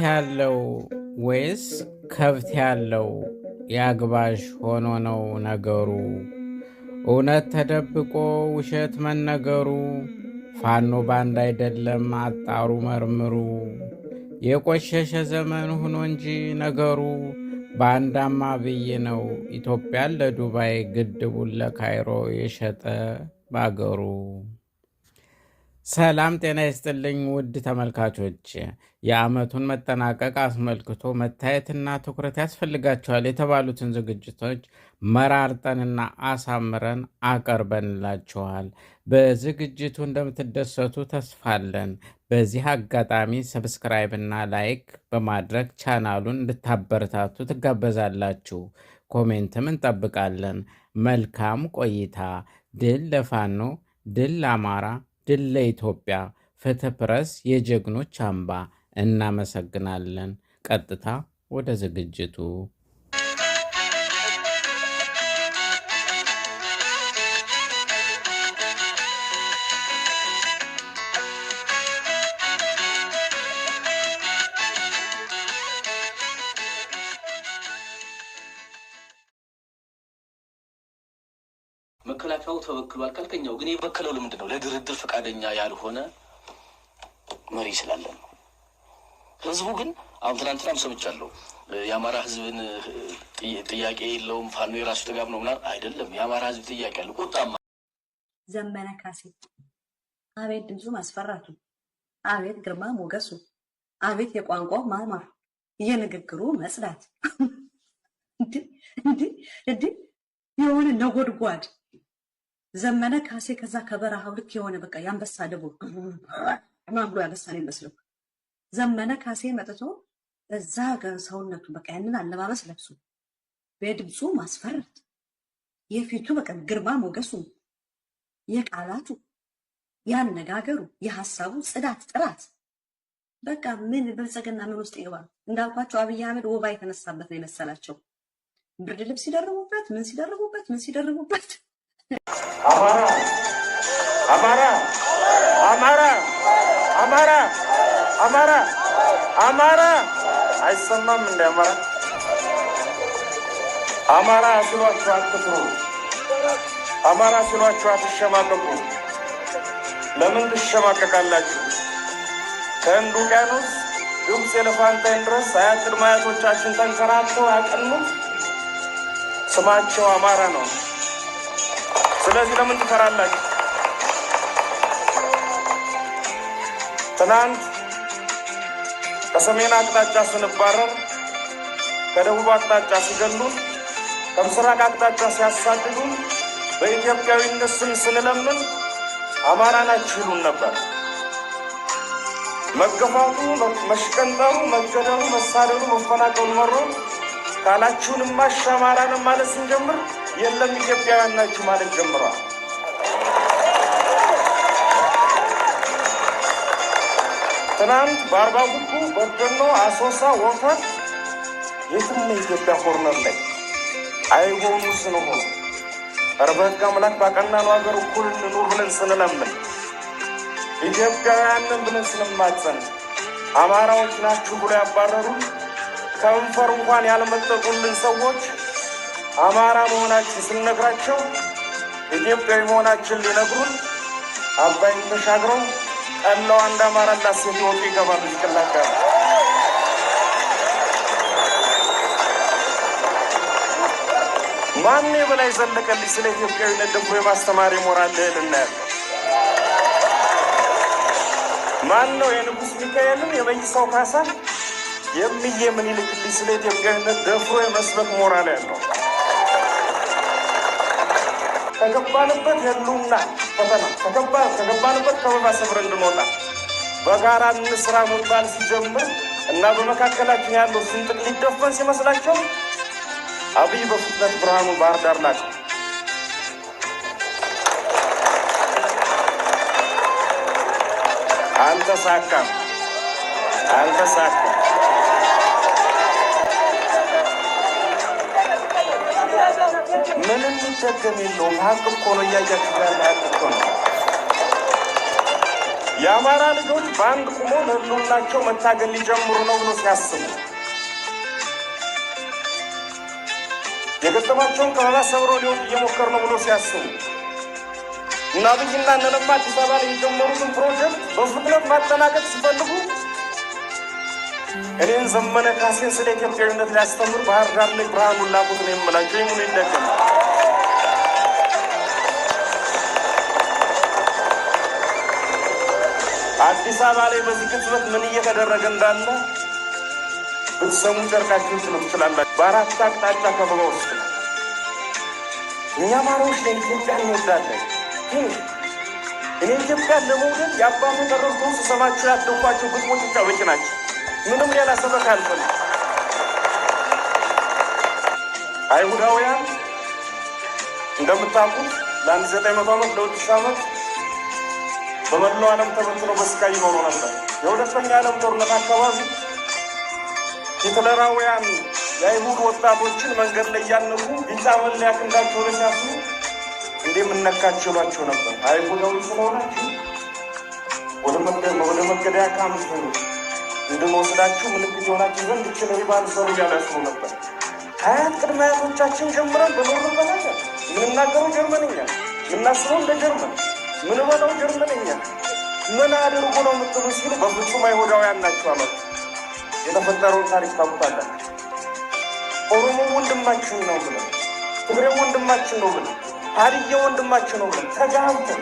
ያለው ወይስ ከብት ያለው ያግባሽ ሆኖ ነው ነገሩ? እውነት ተደብቆ ውሸት መነገሩ። ፋኖ ባንድ አይደለም አጣሩ መርምሩ። የቆሸሸ ዘመን ሆኖ እንጂ ነገሩ ባንዳማ ብይ ነው ኢትዮጵያን ለዱባይ ግድቡን ለካይሮ የሸጠ ባገሩ። ሰላም ጤና ይስጥልኝ ውድ ተመልካቾች፣ የዓመቱን መጠናቀቅ አስመልክቶ መታየትና ትኩረት ያስፈልጋቸዋል የተባሉትን ዝግጅቶች መራርጠንና አሳምረን አቀርበንላችኋል። በዝግጅቱ እንደምትደሰቱ ተስፋለን። በዚህ አጋጣሚ ሰብስክራይብና ላይክ በማድረግ ቻናሉን እንድታበረታቱ ትጋበዛላችሁ። ኮሜንትም እንጠብቃለን። መልካም ቆይታ። ድል ለፋኖ፣ ድል ለአማራ፣ ድል ለኢትዮጵያ። ፍትህ ፕረስ የጀግኖች አምባ። እናመሰግናለን። ቀጥታ ወደ ዝግጅቱ። መከላከያው ተወክሏል ካልከኛው ግን የበከለው ለምንድን ነው? ለድርድር ፈቃደኛ ያልሆነ መሪ ስላለ ነው። ህዝቡ ግን አሁን ትናንትናም ሰምቻለሁ፣ የአማራ ህዝብን ጥያቄ የለውም ፋኖ የራሱ ጥጋብ ነው ምናምን አይደለም። የአማራ ህዝብ ጥያቄ አለ። ቁጣማ ዘመነ ካሴ አቤት ድምፁ ማስፈራቱ፣ አቤት ግርማ ሞገሱ፣ አቤት የቋንቋው ማማር፣ የንግግሩ መጽዳት፣ እንዴ የሆነ ነጎድጓድ ዘመነ ካሴ ከዛ ከበረሃው ልክ የሆነ በቃ ያንበሳ ደቦ ማምሎ ያበሳን ይመስለው ዘመነ ካሴ መጥቶ እዛ ሰውነቱ በቃ ያንን አለባበስ ለብሶ በድምፁ ማስፈራት፣ የፊቱ በቃ ግርማ ሞገሱ፣ የቃላቱ ያነጋገሩ፣ የሐሳቡ ጽዳት ጥራት በቃ ምን ብልጽግና ምን ውስጥ ይገባል። እንዳልኳቸው አብይ አህመድ ወባ የተነሳበት ነው የመሰላቸው። ብርድ ልብስ ሲደርቡበት ምን ሲደርቡበት አማራ አማራ አማራ አማራ አማራ አማራ አይሰማም እንደ አማራ ሲሏችሁ አትፍሩ። አማራ ሲሏችሁ አትሸማቀቁ። ለምን ትሸማቀቃላችሁ? ከህንድ ውቅያኖስ ግብፅ ኤሌፋንታይን ድረስ አያት ቅድመ አያቶቻችን ተንከራተው ያቀኑት ስማቸው አማራ ነው። ስለዚህ ለምን ትፈራላችሁ? ትናንት ከሰሜን አቅጣጫ ስንባረር፣ ከደቡብ አቅጣጫ ሲገሉን፣ ከምስራቅ አቅጣጫ ሲያሳድዱን፣ በኢትዮጵያዊነት ስም ስንለምን አማራ ናችሁ ይሉን ነበር። መገፋቱ፣ መሽቀንጠሩ፣ መገደሉ፣ መሳደዱ፣ መፈናቀሉ መሮ ካላችሁንማ አማራንም ማለት ስንጀምር የለም ኢትዮጵያውያን ናችሁ ማለት ጀምሯል። ትናንት በአርባ ጉጉ፣ በደኖ፣ አሶሳ፣ ወፈር የትም የኢትዮጵያ ኮርነር ላይ አይሆኑ ስንሆኑ በሕግ አምላክ ባቀናነው ሀገር እኩል እንኑር ብለን ስንለምን ኢትዮጵያውያንን ብለን ስንማጸን አማራዎች ናችሁ ብሎ ያባረሩን ከንፈር እንኳን ያልመጠጡልን ሰዎች አማራ መሆናችን ስንነግራቸው ኢትዮጵያዊ መሆናችን ሊነግሩን አባይን ተሻግረው ጠላው አንድ አማራ ላሴት ወጡ ይገባሉ ይቀላቀላል። ማን በላይ ዘለቀልኝ ስለ ኢትዮጵያዊነት ደግሞ የማስተማሪ ሞራል ልዕልና ያለው ማን ነው? የንጉሥ ሚካኤልን የመይሳው ካሳን የሚዬ ምን ይልክልኝ ስለ ኢትዮጵያዊነት ደፍሮ የመስበክ ሞራል ያለው ከገባንበት የሉና ፈተና ከገባንበት ከበባ ሰብር እንድንወጣ በጋራ እንስራ መባል ሲጀምር እና በመካከላችን ያለው ስንጥቅ ሊደፈን ሲመስላቸው አብይ በፍጥነት ብርሃኑ ባህር ዳር ናቸው። አልተሳካም። ምንም ይደገም የለውም። ሀቅ እኮ ነው። እያያችሁ ያለ ሀቅ እኮ ነው። የአማራ ልጆች በአንድ ቁሞ ለህልውናቸው መታገል ሊጀምሩ ነው ብሎ ሲያስቡ የገጠማቸውን ከበባ ሰብረው ሊወጡ እየሞከሩ ነው ብሎ ሲያስቡ እና አብይና እነ ለማ አዲስ አበባ ላይ የጀመሩትን ፕሮጀክት በፍጥነት ማጠናቀቅ ሲፈልጉ እኔን ዘመነ ካሴን ስለ ኢትዮጵያዊነት ሊያስተምር ባህር ዳር ላይ ብርሃኑን ላኩት ነው የምላቸው። ይሙን ይደገም አዲስ አበባ ላይ በዚህ ቅጽበት ምን እየተደረገ እንዳለ ብትሰሙ ጨርቃችሁ ትችላላችሁ። በአራት አቅጣጫ ከበባ ውስጥ ነው። እኛ አማራዎች ለኢትዮጵያ እንወዳለን። ግን እኔ ኢትዮጵያን ለመውደድ የአባቱ ቀረርቶ ስሰማቸው ያደኳቸው ግጥሞች ብቻ በቂ ናቸው። ምንም ሌላ ሰበክ አልፈልግም። አይሁዳውያን እንደምታውቁት ለ1900 ዓመት ለ2000 ዓመት በመላው ዓለም ተበትነው በስቃይ ይኖሩ ነበር። የሁለተኛ ዓለም ጦርነት አካባቢ ሂትለራውያን የአይሁድ ወጣቶችን መንገድ ላይ ያነቁ ቢጫ መለያ ክንዳቸው ላይ ሲያስሩ እንደምነካቸው ይሏቸው ነበር። አይሁዳዊ ስለሆናችሁ ወደ መገደያ ካምፕ እንድንወስዳችሁ ምልክት የሆናችሁ ዘንድ ይችን ሪባን ሰሩ እያሉ ያስሩ ነበር። ከአያት ቅድመ አያቶቻችን ጀምረን በኖርንበት ሀገር የምንናገረው ጀርመንኛ፣ የምናስበው እንደ ጀርመን፣ ምን በለው ጀርመንኛ። ምን አድርጎ ነው የምትሉ ሲሉ በፍጹም አይሁዳውያን ናቸው አሉ። የተፈጠረውን ታሪክ ታውቁታላችሁ። ኦሮሞ ወንድማችን ነው ብለን፣ ትግሬ ወንድማችን ነው ብለን፣ ሀዲያ ወንድማችን ነው ብለን ተጋብተን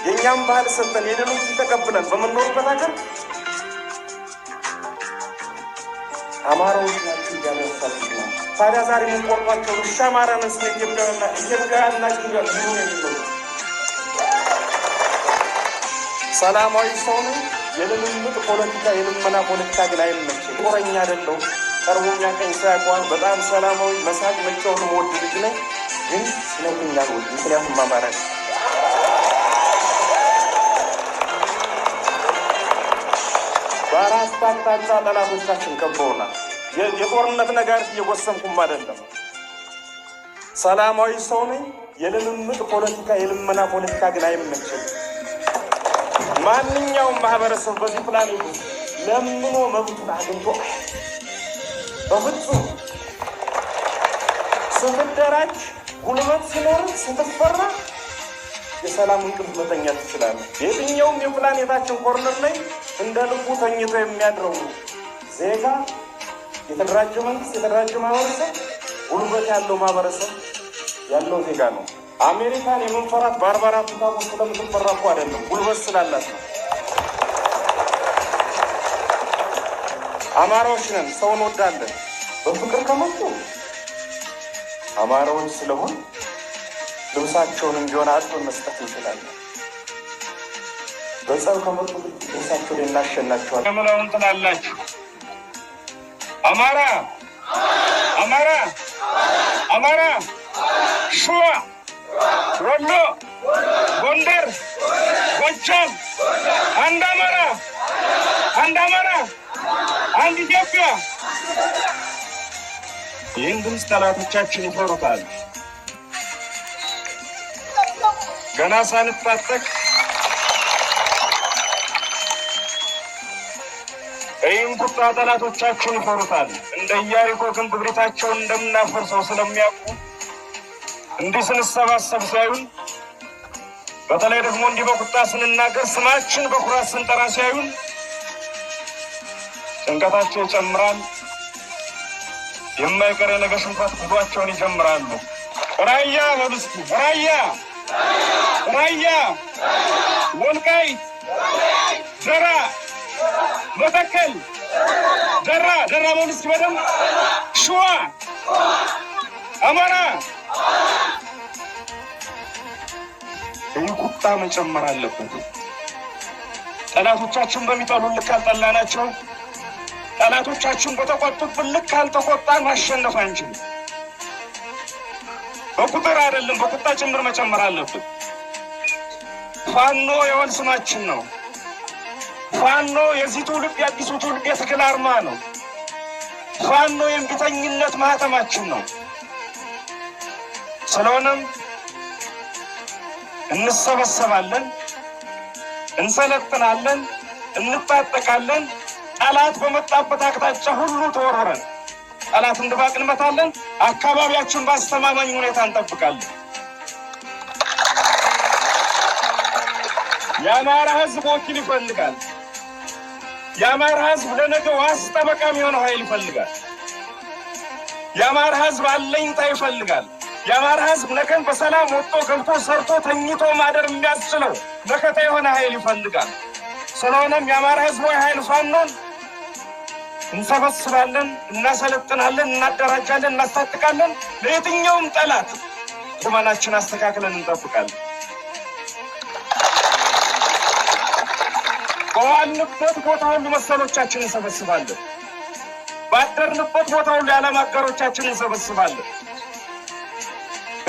የእኛም ባህል ሰጠን የሌሎች ተቀብለን በምንኖርበት ሀገር አማራዎች ናቸው እያሉ ያሳልፉናል። ታዲያ ዛሬ የምንቆርጧቸው እሺ አማራን ስለ ኢትዮጵያውያን ናቸው እያሉ የሚለው ሰላማዊ ሰው ነው። የልምምጥ ፖለቲካ የልመና ፖለቲካ ግን አይመችም። ጦረኛ አይደለሁም። ቀርቦ የሚያቀኝ ሰው ያውቀዋል። በጣም ሰላማዊ መሳቅ መጫወት መወድ ልጅ ነኝ። ግን ስለኛ ወድ ምክንያቱም አማራ ነው። በአራት አቅጣጫ ጠላቶቻችን ከበውናል። የጦርነት ነጋሪት እየጎሰምኩም አይደለም። ሰላማዊ ሰው ነኝ። የልምምጥ ፖለቲካ የልመና ፖለቲካ ግን አይመችም። ማንኛውም ማህበረሰብ በዚህ ፕላኔት ለምኖ መብቱን አግኝቶ በፍጹም ስትደራጅ ጉልበት ሲኖር ስትፈራ የሰላም እንቅልፍ መተኛት ትችላለህ። የትኛውም የፕላኔታችን ኮርነር ላይ እንደ ልቡ ተኝቶ የሚያድረው ዜጋ የተደራጀ መንግስት፣ የተደራጀ ማህበረሰብ፣ ጉልበት ያለው ማህበረሰብ ያለው ዜጋ ነው። አሜሪካን የምንፈራት በ44 ታቦት ስለምትፈራ እኮ አይደለም፣ ጉልበት ስላላት ነው። አማራዎች ነን፣ ሰው እንወዳለን። በፍቅር ከመጡ አማራዎች ስለሆን ልብሳቸውን ቢሆን አጥቶን መስጠት እንችላለን። በጸብ ከመጡ ልብሳቸው ላይ እናሸናቸዋለን። የምለውን ትላላችሁ። አማራ አማራ አማራ ሸዋ፣ ወሎ፣ ጎንደር፣ ጎጃም፣ አንድ አማራ፣ አንድ አማራ፣ አንድ ኢትዮጵያ። ይህን ድምፅ ጠላቶቻችን ይፈሩታል። ገና ሳንታጠቅ ይህን ቁጣ ጠላቶቻችን ይፈሩታል። እንደ ኢያሪኮ ግንብ ብሪታቸውን እንደምናፈርሰው ስለሚያውቁ እንዲህ ስንሰባሰብ ሲያዩን፣ በተለይ ደግሞ እንዲህ በቁጣ ስንናገር፣ ስማችን በኩራት ስንጠራ ሲያዩን ጭንቀታቸው ይጨምራል። የማይቀር የነገ ሽንፈት ጉዟቸውን ይጀምራሉ። ራያ በብስኩ ራያ ራያ ወልቃይት ደራ መተከል ደራ በብስኩ በደም ሸዋ አማራ ይህ ቁጣ መጨመር አለበት። ጠላቶቻችን በሚጠሉን ልክ አልጠላናቸው። ጠላቶቻችን በተቆጡብን ልክ አልተቆጣን ማሸነፍ አንችልም። በቁጥር አይደለም በቁጣ ጭምር መጨመር አለብን። ፋኖ የወል ስማችን ነው። ፋኖ የዚህ ትውልድ የአዲሱ ትውልድ የትግል አርማ ነው። ፋኖ የእምቢተኝነት ማህተማችን ነው። ስለሆነም እንሰበሰባለን፣ እንሰለጥናለን፣ እንታጠቃለን። ጠላት በመጣበት አቅጣጫ ሁሉ ተወረረን ጠላት እንድባቅ እንመታለን። አካባቢያችን በአስተማማኝ ሁኔታ እንጠብቃለን። የአማራ ህዝብ ወኪል ይፈልጋል። የአማራ ህዝብ ለነገ ዋስ ጠበቃ የሚሆነው ኃይል ይፈልጋል። የአማራ ህዝብ አለኝታ ይፈልጋል። የአማራ ህዝብ ነገን በሰላም ወጥቶ ገብቶ ሰርቶ ተኝቶ ማደር የሚያስችለው መከታ የሆነ ኃይል ይፈልጋል። ስለሆነም የአማራ ህዝብ ኃይል ፋኖን እንሰበስባለን፣ እናሰለጥናለን፣ እናደራጃለን፣ እናስታጥቃለን። ለየትኛውም ጠላት ቁመናችን አስተካክለን እንጠብቃለን። በዋልንበት ቦታ ሁሉ መሰሎቻችንን እንሰበስባለን። ባደርንበት ቦታ ሁሉ የዓለም አጋሮቻችንን እንሰበስባለን።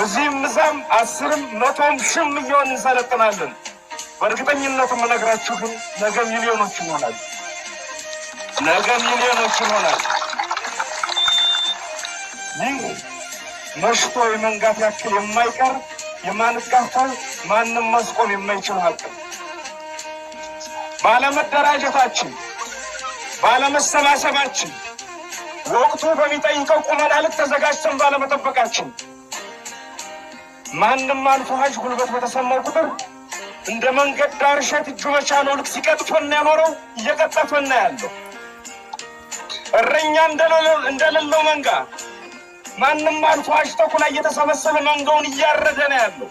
እዚህም እዛም 10ም 100ም 1000ም እየሆን እንሰለጥናለን። በእርግጠኝነት የምነግራችሁ ግን ነገ ሚሊዮኖች ይሆናል። ነገ ሚሊዮኖች ይሆናል። ይህ መሽቶ የመንጋት ያክል የማይቀር የማንጋፋው ማንም ማስቆም የማይችል ሀቅ ነው። ባለመደራጀታችን፣ ባለመሰባሰባችን፣ ወቅቱ በሚጠይቀው ቁመና ልክ ተዘጋጅተን ባለመጠበቃችን ማንም አልፎ ሀጅ ጉልበት በተሰማው ቁጥር እንደ መንገድ ዳር እሸት እጁ በቻለው ልክ ሲቀጥፈና ያኖረው እየቀጠፈና ያለው እረኛ እንደሌለው መንጋ ማንም አልፎ ሀጅ ተኩላ እየተሰበሰበ መንጋውን እያረደ ነው ያለው።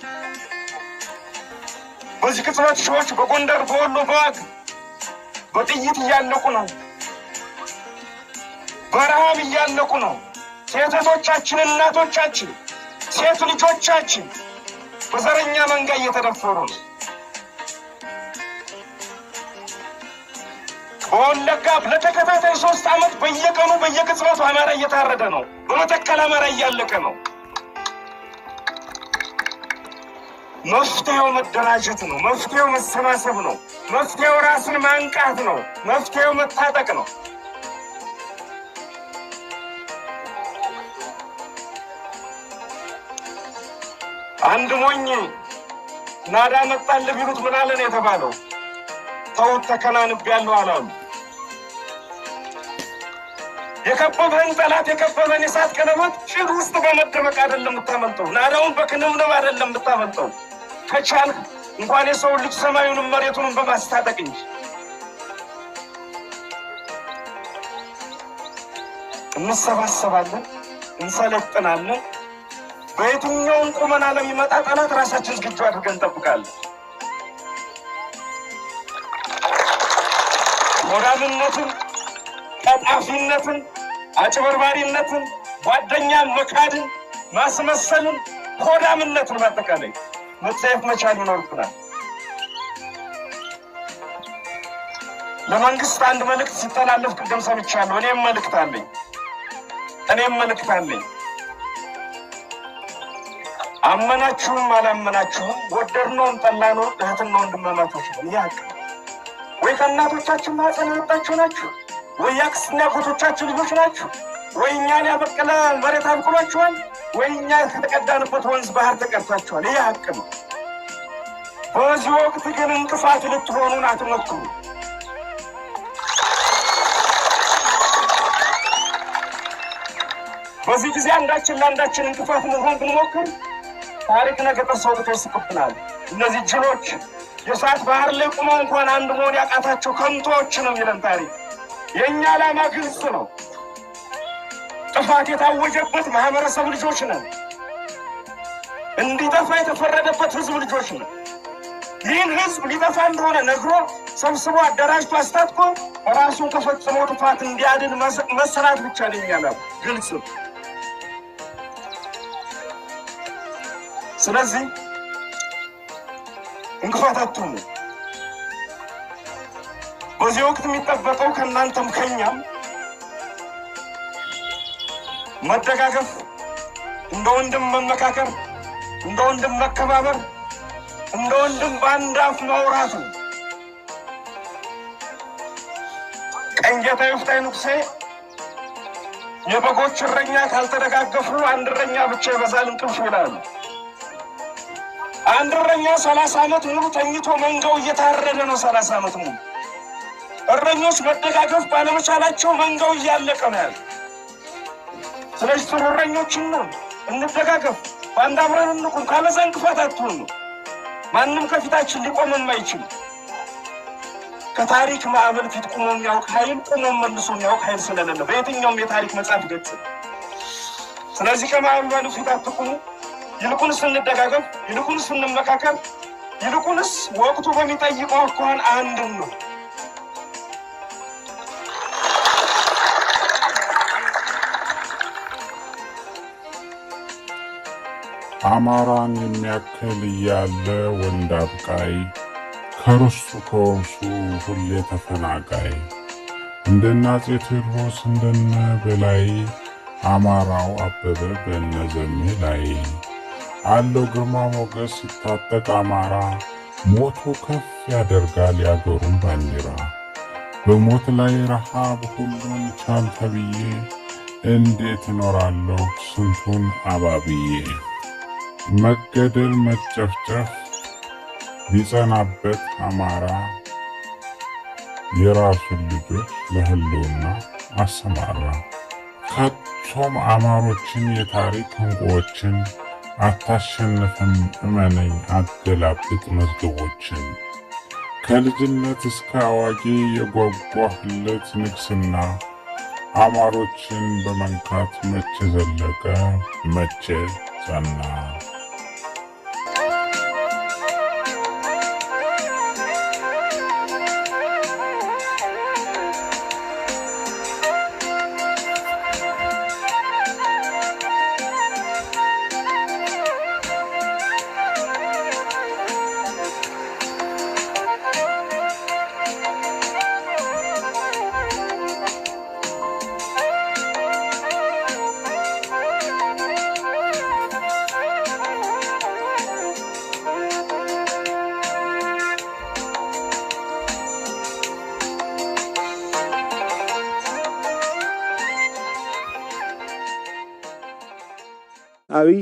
በዚህ ቅጽበት ሺዎች በጎንደር፣ በወሎ፣ በዋግ በጥይት እያለቁ ነው። በረሃብ እያለቁ ነው። ሴቶቻችን፣ እናቶቻችን፣ ሴት ልጆቻችን በዘረኛ መንጋ እየተደፈሩ ነው። በወለጋ ለተከታታይ 3 ዓመት በየቀኑ በየቅጽበቱ አማራ እየታረደ ነው። በመተከል አማራ እያለቀ ነው። መፍትሄው መደራጀት ነው። መፍትሄው መሰባሰብ ነው። መፍትሄው ራስን ማንቃት ነው። መፍትሄው መታጠቅ ነው። አንድ ሞኝ ናዳ መጣል ቢሉት ምን አለ ነው የተባለው? ተውት ተከናንቤያለሁ አላሉ። የከበበን ጠላት የከበበን የሳት ቀለበት ጭድ ውስጥ በመደበቅ አይደለም የምታመልጠው። ናዳውን በክንምንብ አይደለም የምታመልጠው። ከቻልክ እንኳን የሰው ልጅ ሰማዩንም መሬቱንም በማስታጠቅ እንጂ። እንሰባሰባለን፣ እንሰለጥናለን። በየትኛውም ቁመና ለሚመጣ ጠላት ራሳችን ዝግጁ አድርገን እንጠብቃለን። ሞራልነትን፣ ቀጣፊነትን፣ አጭበርባሪነትን፣ ጓደኛን መካድን፣ ማስመሰልን፣ ሆዳምነትን ማጠቃላይ መጸየፍ መቻል ይኖርብናል። ለመንግስት አንድ መልእክት ሲተላለፍ ቅድም ሰምቻለሁ። እኔም መልእክት አለኝ። አመናችሁም አላመናችሁም፣ ወደድነውም ጠላነው እህትና ወንድማማቾች ነን። ያቅ ወይ ከእናቶቻችን ማህፀን የወጣችሁ ናችሁ፣ ወይ የአክስትና አጎቶቻችን ልጆች ናችሁ፣ ወይ እኛን ያበቀለ መሬት አብቅሏችኋል፣ ወይ እኛ ከተቀዳንበት ወንዝ ባህር ተቀድታችኋል። ይህ ሀቅ ነው። በዚህ ወቅት ግን እንቅፋት ልትሆኑን አትሞክሩ። በዚህ ጊዜ አንዳችን ለአንዳችን እንቅፋት መሆን ብንሞክር ታሪክ ነገ ተሰውቶ ይስቅብናል። እነዚህ ጅሎች የሰዓት ባህር ላይ ቁመው እንኳን አንድ መሆን ያቃታቸው ከንቶዎች ነው የሚለን ታሪክ። የእኛ ዓላማ ግልጽ ነው። ጥፋት የታወጀበት ማህበረሰብ ልጆች ነን። እንዲጠፋ የተፈረደበት ህዝብ ልጆች ነን። ይህን ህዝብ ሊጠፋ እንደሆነ ነግሮ ሰብስቦ አደራጅቶ አስታጥቆ ራሱን ከፈጽሞ ጥፋት እንዲያድን መሰራት ብቻ ነው የሚያለው ግልጽ። ስለዚህ እንቅፋት አትሁኑ። በዚህ ወቅት የሚጠበቀው ከእናንተም ከኛም መደጋገፍ፣ እንደ ወንድም መመካከር፣ እንደ ወንድም መከባበር፣ እንደ ወንድም በአንድ አፍ ማውራቱ። ቀኝጌታ ይፍታይ ንጉሴ የበጎች እረኛ ካልተደጋገፉ አንድ እረኛ ብቻ ይበዛል እንቅልፍ ይላሉ። አንድ እረኛ 30 ዓመት ሙሉ ተኝቶ መንጋው እየታረደ ነው። 30 ዓመት ሙሉ እረኞች መደጋገፍ ባለመቻላቸው መንጋው እያለቀ ነው ያለው። ስለዚህ ጥሩ እረኞችን ነው እንደጋገፍ፣ በአንድ አብረን እንቁም። ካለዛ እንቅፋት አትሁኑ። ማንም ከፊታችን ሊቆም የማይችል ከታሪክ ማዕበል ፊት ቆሞ የሚያውቅ ኃይል፣ ቆሞ መልሶ የሚያውቅ ኃይል ስለሌለ በየትኛውም የታሪክ መጽሐፍ ገጽ። ስለዚህ ከማዕበሉ ፊት አትቁሙ። ይልቁንስ እንደጋገፍ፣ ይልቁንስ እንመካከር፣ ይልቁንስ ወቅቱ በሚጠይቀው አኳኋን አንድ ነው። አማራን የሚያክል እያለ ወንድ አብቃይ ከርስቱ ከወርሱ ሁሌ ተፈናቃይ እንደነ አፄ ቴዎድሮስ እንደነ በላይ አማራው አበበ በነዘሜ ላይ አለው ግርማ ሞገስ ሲታጠቅ አማራ ሞቱ ከፍ ያደርጋል ያገሩን ባንዲራ በሞት ላይ ረሃብ ሁሉን ቻል ተብዬ እንዴት እኖራለሁ ስንቱን አባብዬ መገደል መጨፍጨፍ ቢጸናበት አማራ የራሱን ልጆች ለህልውና አሰማራ። ከቶም አማሮችን የታሪክ እንቁዎችን አታሸንፍም እመነኝ አገላብጥ መዝገቦችን። ከልጅነት እስከ አዋቂ የጓጓህለት ንግስና አማሮችን በመንካት መቼ ዘለቀ መቼ ጸና። አብይ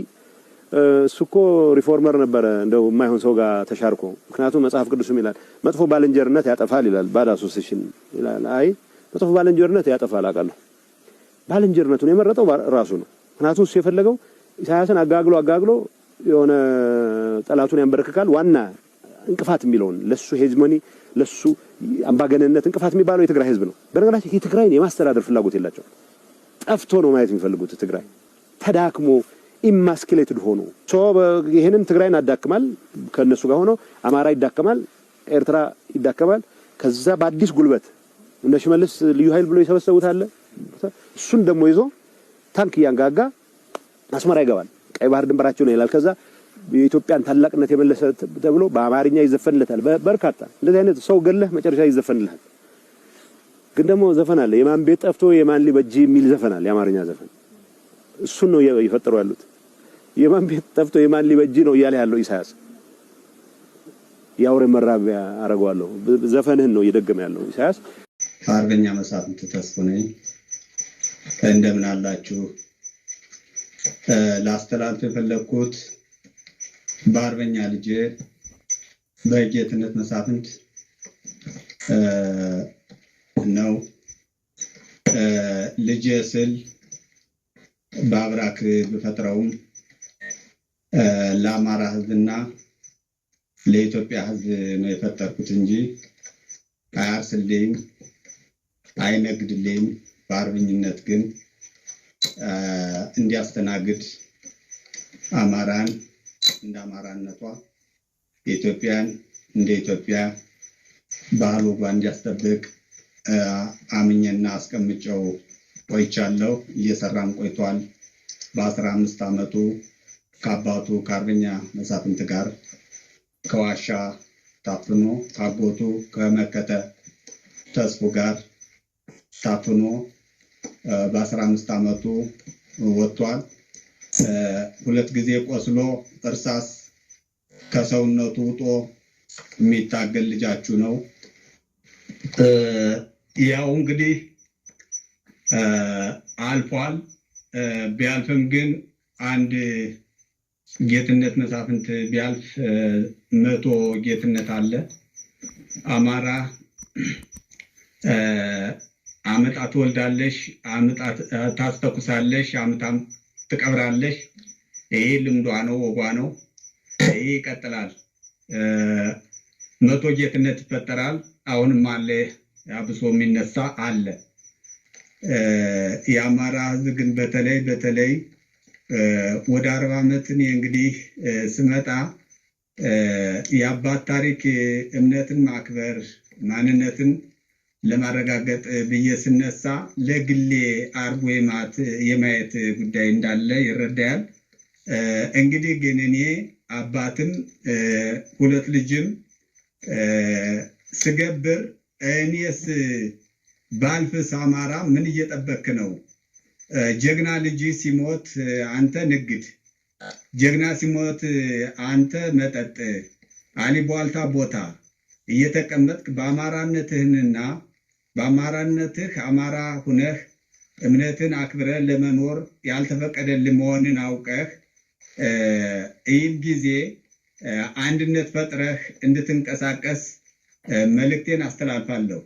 ሱኮ ሪፎርመር ነበር እንደው የማይሆን ሰው ጋር ተሻርኮ። ምክንያቱም መጽሐፍ ቅዱስም ይላል መጥፎ ባልንጀርነት ያጠፋል ይላል፣ ባድ አሶሲዬሽን ይላል። አይ መጥፎ ባልንጀርነት ያጠፋል አውቃለሁ። ባልንጀርነቱን የመረጠው ራሱ ነው። ምክንያቱም እሱ የፈለገው ኢሳያስን አጋግሎ የሆነ ጠላቱን ያንበረክካል። ዋና እንቅፋት የሚለውን ለሱ ሄጅሞኒ ለሱ አምባገነንነት እንቅፋት የሚባለው የትግራይ ህዝብ ነው። በነገራችን የትግራይን የማስተዳደር ፍላጎት የላቸው። ጠፍቶ ነው ማየት የሚፈልጉት። ትግራይ ተዳክሞ ኢማስኩሌትድ ሆኖ ይሄንን ትግራይን አዳክማል። ከነሱ ጋር ሆኖ አማራ ይዳከማል፣ ኤርትራ ይዳከማል። ከዛ በአዲስ ጉልበት እነ ሽመልስ ልዩ ኃይል ብሎ ይሰበሰቡት አለ። እሱን ደግሞ ይዞ ታንክ ያንጋጋ አስመራ ይገባል። ቀይ ባህር ድንበራቸው ነው ይላል። ከዛ የኢትዮጵያን ታላቅነት የመለሰ ተብሎ በአማርኛ ይዘፈንለታል። በርካታ እንደዚህ አይነት ሰው ገለህ መጨረሻ ይዘፈንልሃል። ግን ደግሞ ዘፈን አለ የማን ቤት ጠፍቶ የማን ሊበጅ የሚል ዘፈን አለ፣ የአማርኛ ዘፈን። እሱን ነው ይፈጠሩ ያሉት። የማን ቤት ጠፍቶ የማን ሊበጅ ነው እያለ ያለው ኢሳያስ። ያውሬ መራቢያ አረጋዋለሁ ዘፈንህን ነው እየደገመ ያለው ኢሳያስ። አርበኛ መሳፍንት ተስፉ ነኝ። እንደምን አላችሁ? ላስተላልፍ የፈለኩት በአርበኛ ልጄ በጌትነት መሳፍንት ነው። ልጄ ስል በአብራክ በፈጥረውም ለአማራ ሕዝብና ለኢትዮጵያ ሕዝብ ነው የፈጠርኩት እንጂ አያርስልኝ አይነግድልኝ። በአርበኝነት ግን እንዲያስተናግድ አማራን እንደ አማራነቷ ኢትዮጵያን እንደ ኢትዮጵያ ባህል ወጓን እንዲያስጠብቅ አምኜና አስቀምጨው ቆይቻለሁ። እየሰራም ቆይቷል። በ15 ዓመቱ ከአባቱ ከአርበኛ መሳፍንት ጋር ከዋሻ ታፍኖ ካጎቱ ከመከተ ተስፉ ጋር ታፍኖ በ15 ዓመቱ ወጥቷል። 2 ጊዜ ቆስሎ እርሳስ ከሰውነቱ ውጦ የሚታገል ልጃችሁ ነው። ያው እንግዲህ አልፏል። ቢያልፍም ግን አንድ ጌትነት መሳፍንት ቢያልፍ 100 ጌትነት አለ። አማራ አመጣ ትወልዳለሽ፣ አመጣ ታስተኩሳለሽ፣ አመጣም ትቀብራለሽ። ይሄ ልምዷ ነው፣ ወጓ ነው። ይሄ ይቀጥላል። 100 ጌትነት ይፈጠራል። አሁንም አለ፣ አብሶ የሚነሳ አለ። የአማራ ህዝብ ግን በተለይ ወደ 40 ዓመት እኔ እንግዲህ ስመጣ የአባት ታሪክ እምነትን ማክበር ማንነትን ለማረጋገጥ ብዬ ስነሳ ለግሌ አርጎ የማየት ጉዳይ እንዳለ ይረዳያል። እንግዲህ ግን እኔ አባትም 2 ልጅም ስገብር እኔስ ባልፍስ አማራ ምን እየጠበክ ነው? ጀግና ልጅ ሲሞት አንተ ንግድ፣ ጀግና ሲሞት አንተ መጠጥ፣ አሊቧልታ ቦታ እየተቀመጥክ በአማራነትህንና በአማራነትህ አማራ ሁነህ እምነትን አክብረህ ለመኖር ያልተፈቀደልህ መሆንን አውቀህ ይህም ጊዜ አንድነት ፈጥረህ እንድትንቀሳቀስ መልእክቴን አስተላልፋለሁ።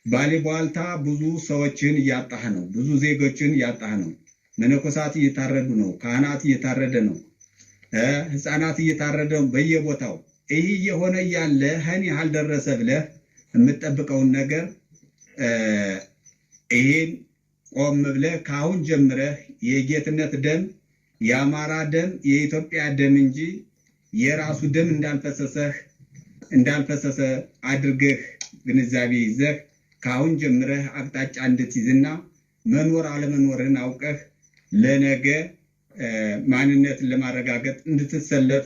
ባሊቧልታ ብዙ ሰዎችን እያጣህ ነው። ብዙ ዜጎችን እያጣህ ነው። መነኮሳት እየታረዱ ነው። ካህናት እየታረደ ነው። ህፃናት እየታረደ ነው በየቦታው። ይህ የሆነ እያለ ሀን ያህል ደረሰ ብለህ የምትጠብቀውን ነገር ይሄን ቆም ብለህ ከአሁን ጀምረህ የጌትነት ደም የአማራ ደም የኢትዮጵያ ደም እንጂ የራሱ ደም እንዳልፈሰሰ አድርገህ ግንዛቤ ይዘህ ከአሁን ጀምረህ አቅጣጫ እንድትይዝና መኖር አለመኖርህን አውቀህ ለነገ ማንነትን ለማረጋገጥ እንድትሰለፍ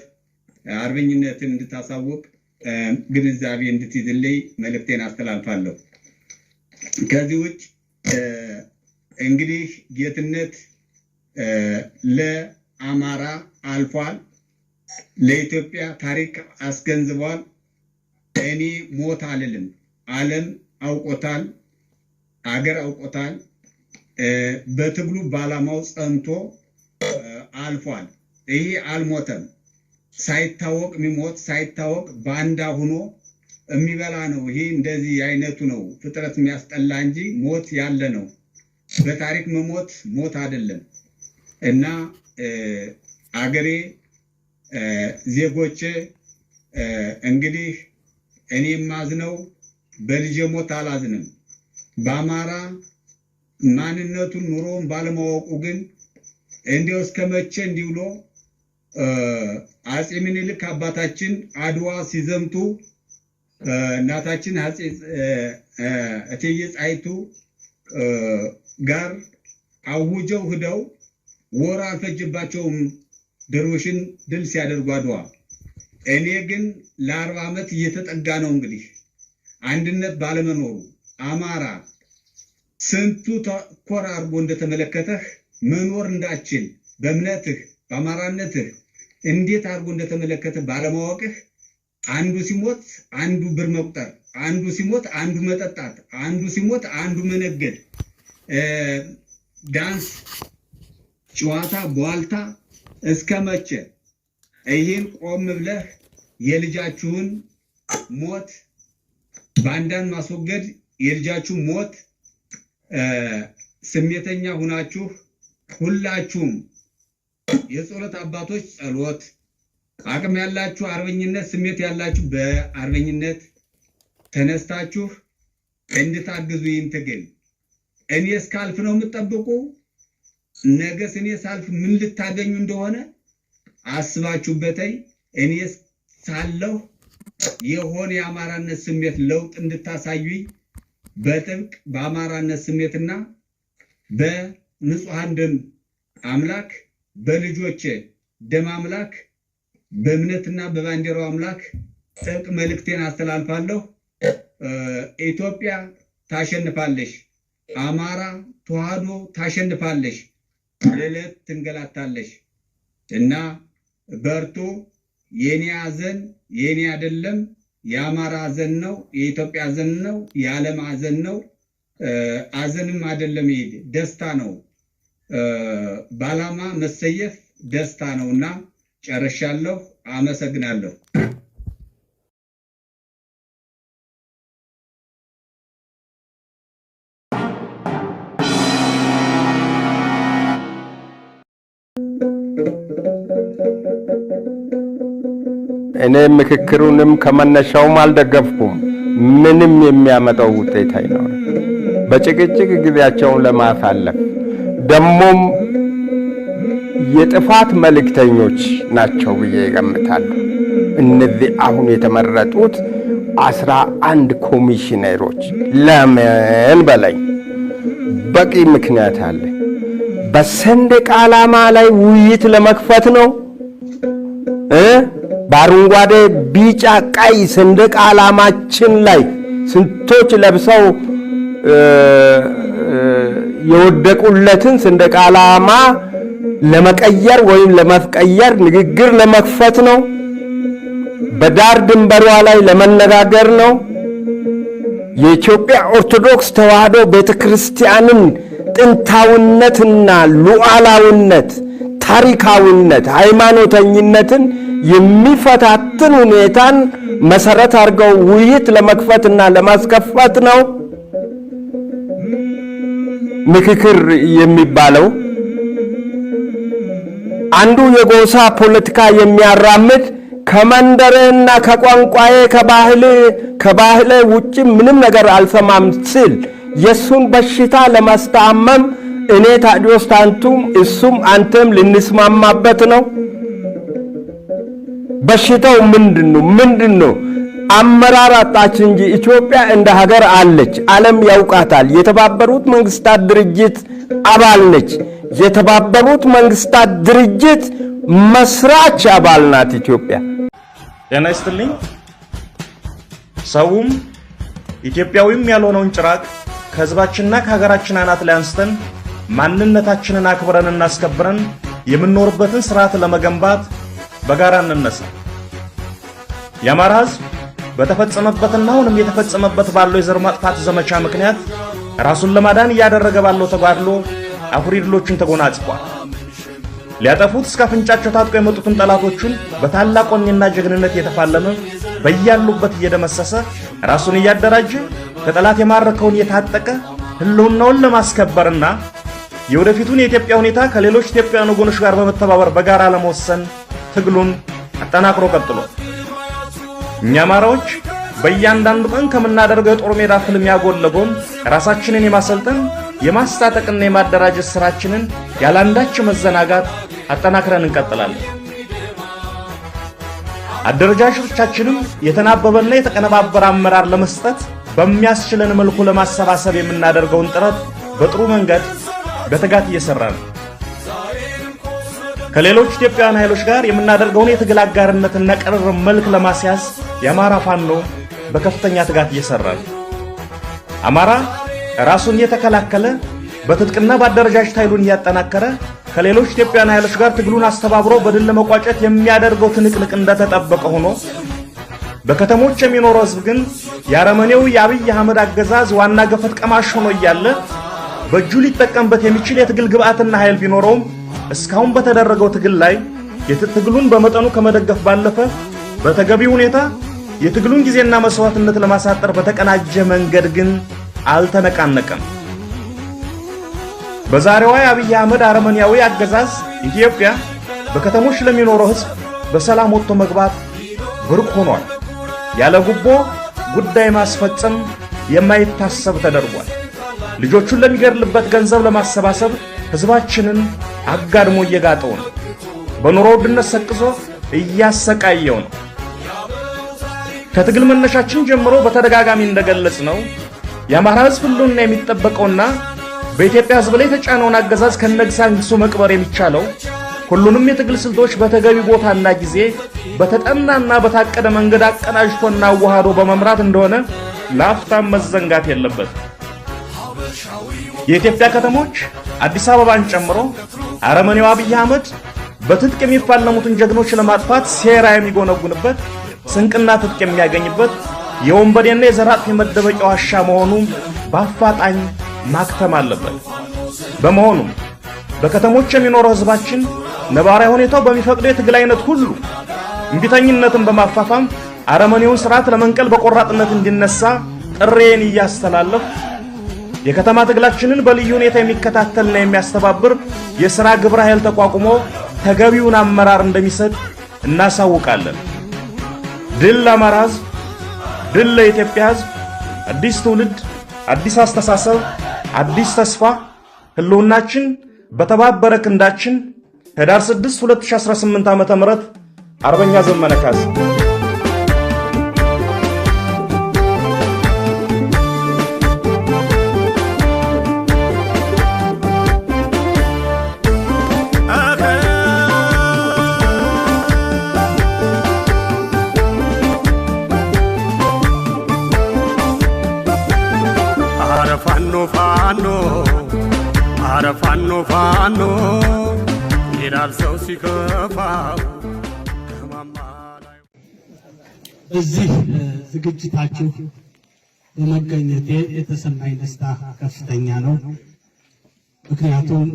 አርበኝነትን እንድታሳውቅ ግንዛቤ እንድትይዝልኝ መልእክቴን አስተላልፋለሁ። ከዚህ ውጭ እንግዲህ ጌትነት ለአማራ አልፏል፣ ለኢትዮጵያ ታሪክ አስገንዝቧል። እኔ ሞት አልልም። ዓለም አውቆታል፣ አገር አውቆታል። በትግሉ በዓላማው ጸንቶ አልፏል። ይሄ አልሞተም። ሳይታወቅ የሚሞት ሳይታወቅ ባንዳ ሆኖ የሚበላ ነው። ይሄ እንደዚህ አይነቱ ነው ፍጥረት የሚያስጠላ እንጂ ሞት ያለ ነው። በታሪክ መሞት ሞት አይደለም። እና አገሬ ዜጎቼ እንግዲህ እኔ የማዝነው በልጄ ሞት አላዝንም። በአማራ ማንነቱን ኑሮውን ባለማወቁ ግን እንዲያው እስከ መቼ እንዲህ ብሎ አጼ ምኒልክ አባታችን አድዋ ሲዘምቱ እናታችን እቴጌ ጣይቱ ጋር አውጀው ሂደው ወር አልፈጀባቸውም ድርብሽን ድል ሲያደርጉ አድዋ። እኔ ግን ለ40 ዓመት እየተጠጋ ነው እንግዲህ አንድነት ባለመኖሩ አማራ ስንቱ ኮራ አድርጎ እንደተመለከተህ መኖር እንዳችል በእምነትህ በአማራነትህ እንዴት አድርጎ እንደተመለከተህ ባለማወቅህ አንዱ ሲሞት አንዱ ብር መቁጠር፣ አንዱ ሲሞት አንዱ መጠጣት፣ አንዱ ሲሞት አንዱ መነገድ፣ ዳንስ፣ ጨዋታ፣ ቧልታ እስከ መቼ? ይህን ቆም ብለህ የልጃችሁን ሞት ባንዳን ማስወገድ የልጃችሁን ሞት ስሜተኛ ሁናችሁ ሁላችሁም የጸሎት አባቶች ጸሎት አቅም ያላችሁ አርበኝነት ስሜት ያላችሁ በአርበኝነት ተነስታችሁ እንድታግዙ ይህን ትግል። እኔ እስካልፍ ነው የምትጠብቁ? ነገስ እኔ ሳልፍ ምን ልታገኙ እንደሆነ አስባችሁበተይ እኔ ሳለሁ የሆነ የአማራነት ስሜት ለውጥ እንድታሳዩኝ በጥብቅ በአማራነት ስሜትና በንጹሐን ደም አምላክ በልጆቼ ደም አምላክ በእምነትና በባንዲራው አምላክ ጥብቅ መልእክቴን አስተላልፋለሁ። ኢትዮጵያ ታሸንፋለሽ። አማራ ተዋህዶ ታሸንፋለሽ። ለዕለት ትንገላታለሽ እና በርቱ። የኔ ሐዘን የኔ አይደለም፣ የአማራ ሐዘን ነው፣ የኢትዮጵያ ሐዘን ነው፣ የዓለም ሐዘን ነው። ሐዘንም አይደለም፣ ይሄ ደስታ ነው። በዓላማ መሰየፍ ደስታ ነውና ጨርሻለሁ። አመሰግናለሁ። እኔ ምክክሩንም ከመነሻውም አልደገፍኩም። ምንም የሚያመጣው ውጤት አይኖርም። በጭቅጭቅ ጊዜያቸውን ለማሳለፍ ደሞም የጥፋት መልእክተኞች ናቸው ብዬ እገምታለሁ። እነዚህ አሁን የተመረጡት 11 ኮሚሽነሮች ለምን በለኝ በቂ ምክንያት አለ። በሰንደቅ ዓላማ ላይ ውይይት ለመክፈት ነው። በአረንጓዴ ቢጫ ቀይ ሰንደቅ ዓላማችን ላይ ስንቶች ለብሰው የወደቁለትን ሰንደቅ ዓላማ ለመቀየር ወይም ለማስቀየር ንግግር ለመክፈት ነው። በዳር ድንበሯ ላይ ለመነጋገር ነው። የኢትዮጵያ ኦርቶዶክስ ተዋሕዶ ቤተክርስቲያንን ጥንታዊነትና ሉዓላዊነት፣ ታሪካዊነት፣ ሃይማኖተኝነትን የሚፈታትን ሁኔታን መሰረት አድርገው ውይይት ለመክፈትና ለማስከፈት ነው። ምክክር የሚባለው አንዱ የጎሳ ፖለቲካ የሚያራምድ ከመንደርና ከቋንቋዬ ከባህል ውጭ ምንም ነገር አልሰማም ሲል የሱን በሽታ ለማስተማም እኔ ታዲዮስ ታንቱም እሱም አንተም ልንስማማበት ነው። በሽታው ምንድነው? አመራር አጣች እንጂ ኢትዮጵያ እንደ ሀገር አለች። ዓለም ያውቃታል። የተባበሩት መንግስታት ድርጅት አባል ነች። የተባበሩት መንግስታት ድርጅት መስራች አባል ናት ኢትዮጵያ። ጤና ይስጥልኝ። ሰውም ኢትዮጵያዊም ያልሆነውን ጭራቅ ከህዝባችንና ከሀገራችን አናት ላይ አንስተን ማንነታችንን አክብረን እናስከብረን የምንኖርበትን ስርዓት ለመገንባት በጋራ እንነሳ። የአማራ ህዝብ በተፈጸመበትና አሁንም የተፈጸመበት ባለው የዘር ማጥፋት ዘመቻ ምክንያት ራሱን ለማዳን እያደረገ ባለው ተጋድሎ አኩሪ ድሎችን ተጎናጽፏል። ሊያጠፉት እስከ አፍንጫቸው ታጥቀው የመጡትን ጠላቶቹን በታላቅ ወኔና ጀግንነት የተፋለመ በያሉበት እየደመሰሰ ራሱን እያደራጀ ከጠላት የማረከውን እየታጠቀ ህልውናውን ለማስከበርና የወደፊቱን የኢትዮጵያ ሁኔታ ከሌሎች ኢትዮጵያውያን ወገኖች ጋር በመተባበር በጋራ ለመወሰን ትግሉን አጠናክሮ ቀጥሏል። እኛ አማራዎች በእያንዳንዱ ቀን ከምናደርገው የጦር ሜዳ ፍልሚያ ጎን ለጎን ራሳችንን የማሰልጠን የማስታጠቅና የማደራጀት ስራችንን ያላንዳች መዘናጋት አጠናክረን እንቀጥላለን። አደረጃጀቶቻችንም የተናበበና የተቀነባበረ አመራር ለመስጠት በሚያስችለን መልኩ ለማሰባሰብ የምናደርገውን ጥረት በጥሩ መንገድ በትጋት እየሰራን ነው። ከሌሎች ኢትዮጵያውያን ኃይሎች ጋር የምናደርገውን የትግል አጋርነትና ቅርርብ መልክ ለማስያዝ የአማራ ፋኖ በከፍተኛ ትጋት እየሰራ ነው። አማራ ራሱን እየተከላከለ በትጥቅና በአደረጃጀት ኃይሉን እያጠናከረ ከሌሎች ኢትዮጵያውያን ኃይሎች ጋር ትግሉን አስተባብሮ በድል ለመቋጨት የሚያደርገው ትንቅንቅ እንደተጠበቀ ሆኖ በከተሞች የሚኖረው ህዝብ ግን የአረመኔው የአብይ አህመድ አገዛዝ ዋና ገፈት ቀማሽ ሆኖ እያለ በእጁ ሊጠቀምበት የሚችል የትግል ግብአትና ኃይል ቢኖረውም እስካሁን በተደረገው ትግል ላይ የትግሉን በመጠኑ ከመደገፍ ባለፈ በተገቢ ሁኔታ የትግሉን ጊዜና መስዋዕትነት ለማሳጠር በተቀናጀ መንገድ ግን አልተነቃነቀም። በዛሬዋ የአብይ አህመድ አረመኔያዊ አገዛዝ ኢትዮጵያ በከተሞች ለሚኖረው ህዝብ በሰላም ወጥቶ መግባት ብርቅ ሆኗል። ያለ ጉቦ ጉዳይ ማስፈጸም የማይታሰብ ተደርጓል። ልጆቹን ለሚገድልበት ገንዘብ ለማሰባሰብ ህዝባችንን አጋድሞ እየጋጠው ነው። በኑሮ ውድነት ሰቅዞ እያሰቃየው ነው። ከትግል መነሻችን ጀምሮ በተደጋጋሚ እንደገለጽ ነው የአማራ ህዝብ ሁሉና የሚጠበቀውና በኢትዮጵያ ህዝብ ላይ የተጫነውን አገዛዝ ከነግሳንግሱ መቅበር የሚቻለው ሁሉንም የትግል ስልቶች በተገቢ ቦታና ጊዜ በተጠናና በታቀደ መንገድ አቀናጅቶና አዋህዶ በመምራት እንደሆነ ለአፍታም መዘንጋት የለበት። የኢትዮጵያ ከተሞች አዲስ አበባን ጨምሮ አረመኔው አብይ አህመድ በትጥቅ የሚፋለሙትን ጀግኖች ለማጥፋት ሴራ የሚጎነጉንበት ስንቅና ትጥቅ የሚያገኝበት የወንበዴና የዘራፍ የመደበቂያ ዋሻ መሆኑ በአፋጣኝ ማክተም አለበት። በመሆኑም በከተሞች የሚኖረው ህዝባችን ነባራዊ ሁኔታው በሚፈቅደው የትግል አይነት ሁሉ እምቢተኝነትን በማፋፋም አረመኔውን ስርዓት ለመንቀል በቆራጥነት እንዲነሳ ጥሬን እያስተላለፍ የከተማ ትግላችንን በልዩ ሁኔታ የሚከታተልና የሚያስተባብር የሥራ ግብረ ኃይል ተቋቁሞ ተገቢውን አመራር እንደሚሰጥ እናሳውቃለን። ድል ለአማራ ሕዝብ፣ ድል ለኢትዮጵያ ሕዝብ። አዲስ ትውልድ፣ አዲስ አስተሳሰብ፣ አዲስ ተስፋ። ህልውናችን በተባበረ ክንዳችን። ህዳር 6 2018 ዓ.ም አርበኛ ዘመነ ካሴ። ፋኖ ፋኖ ይላል ሰው ሲከፋው። እዚህ ዝግጅታችሁ በመገኘቴ የተሰማኝ ደስታ ከፍተኛ ነው። ምክንያቱም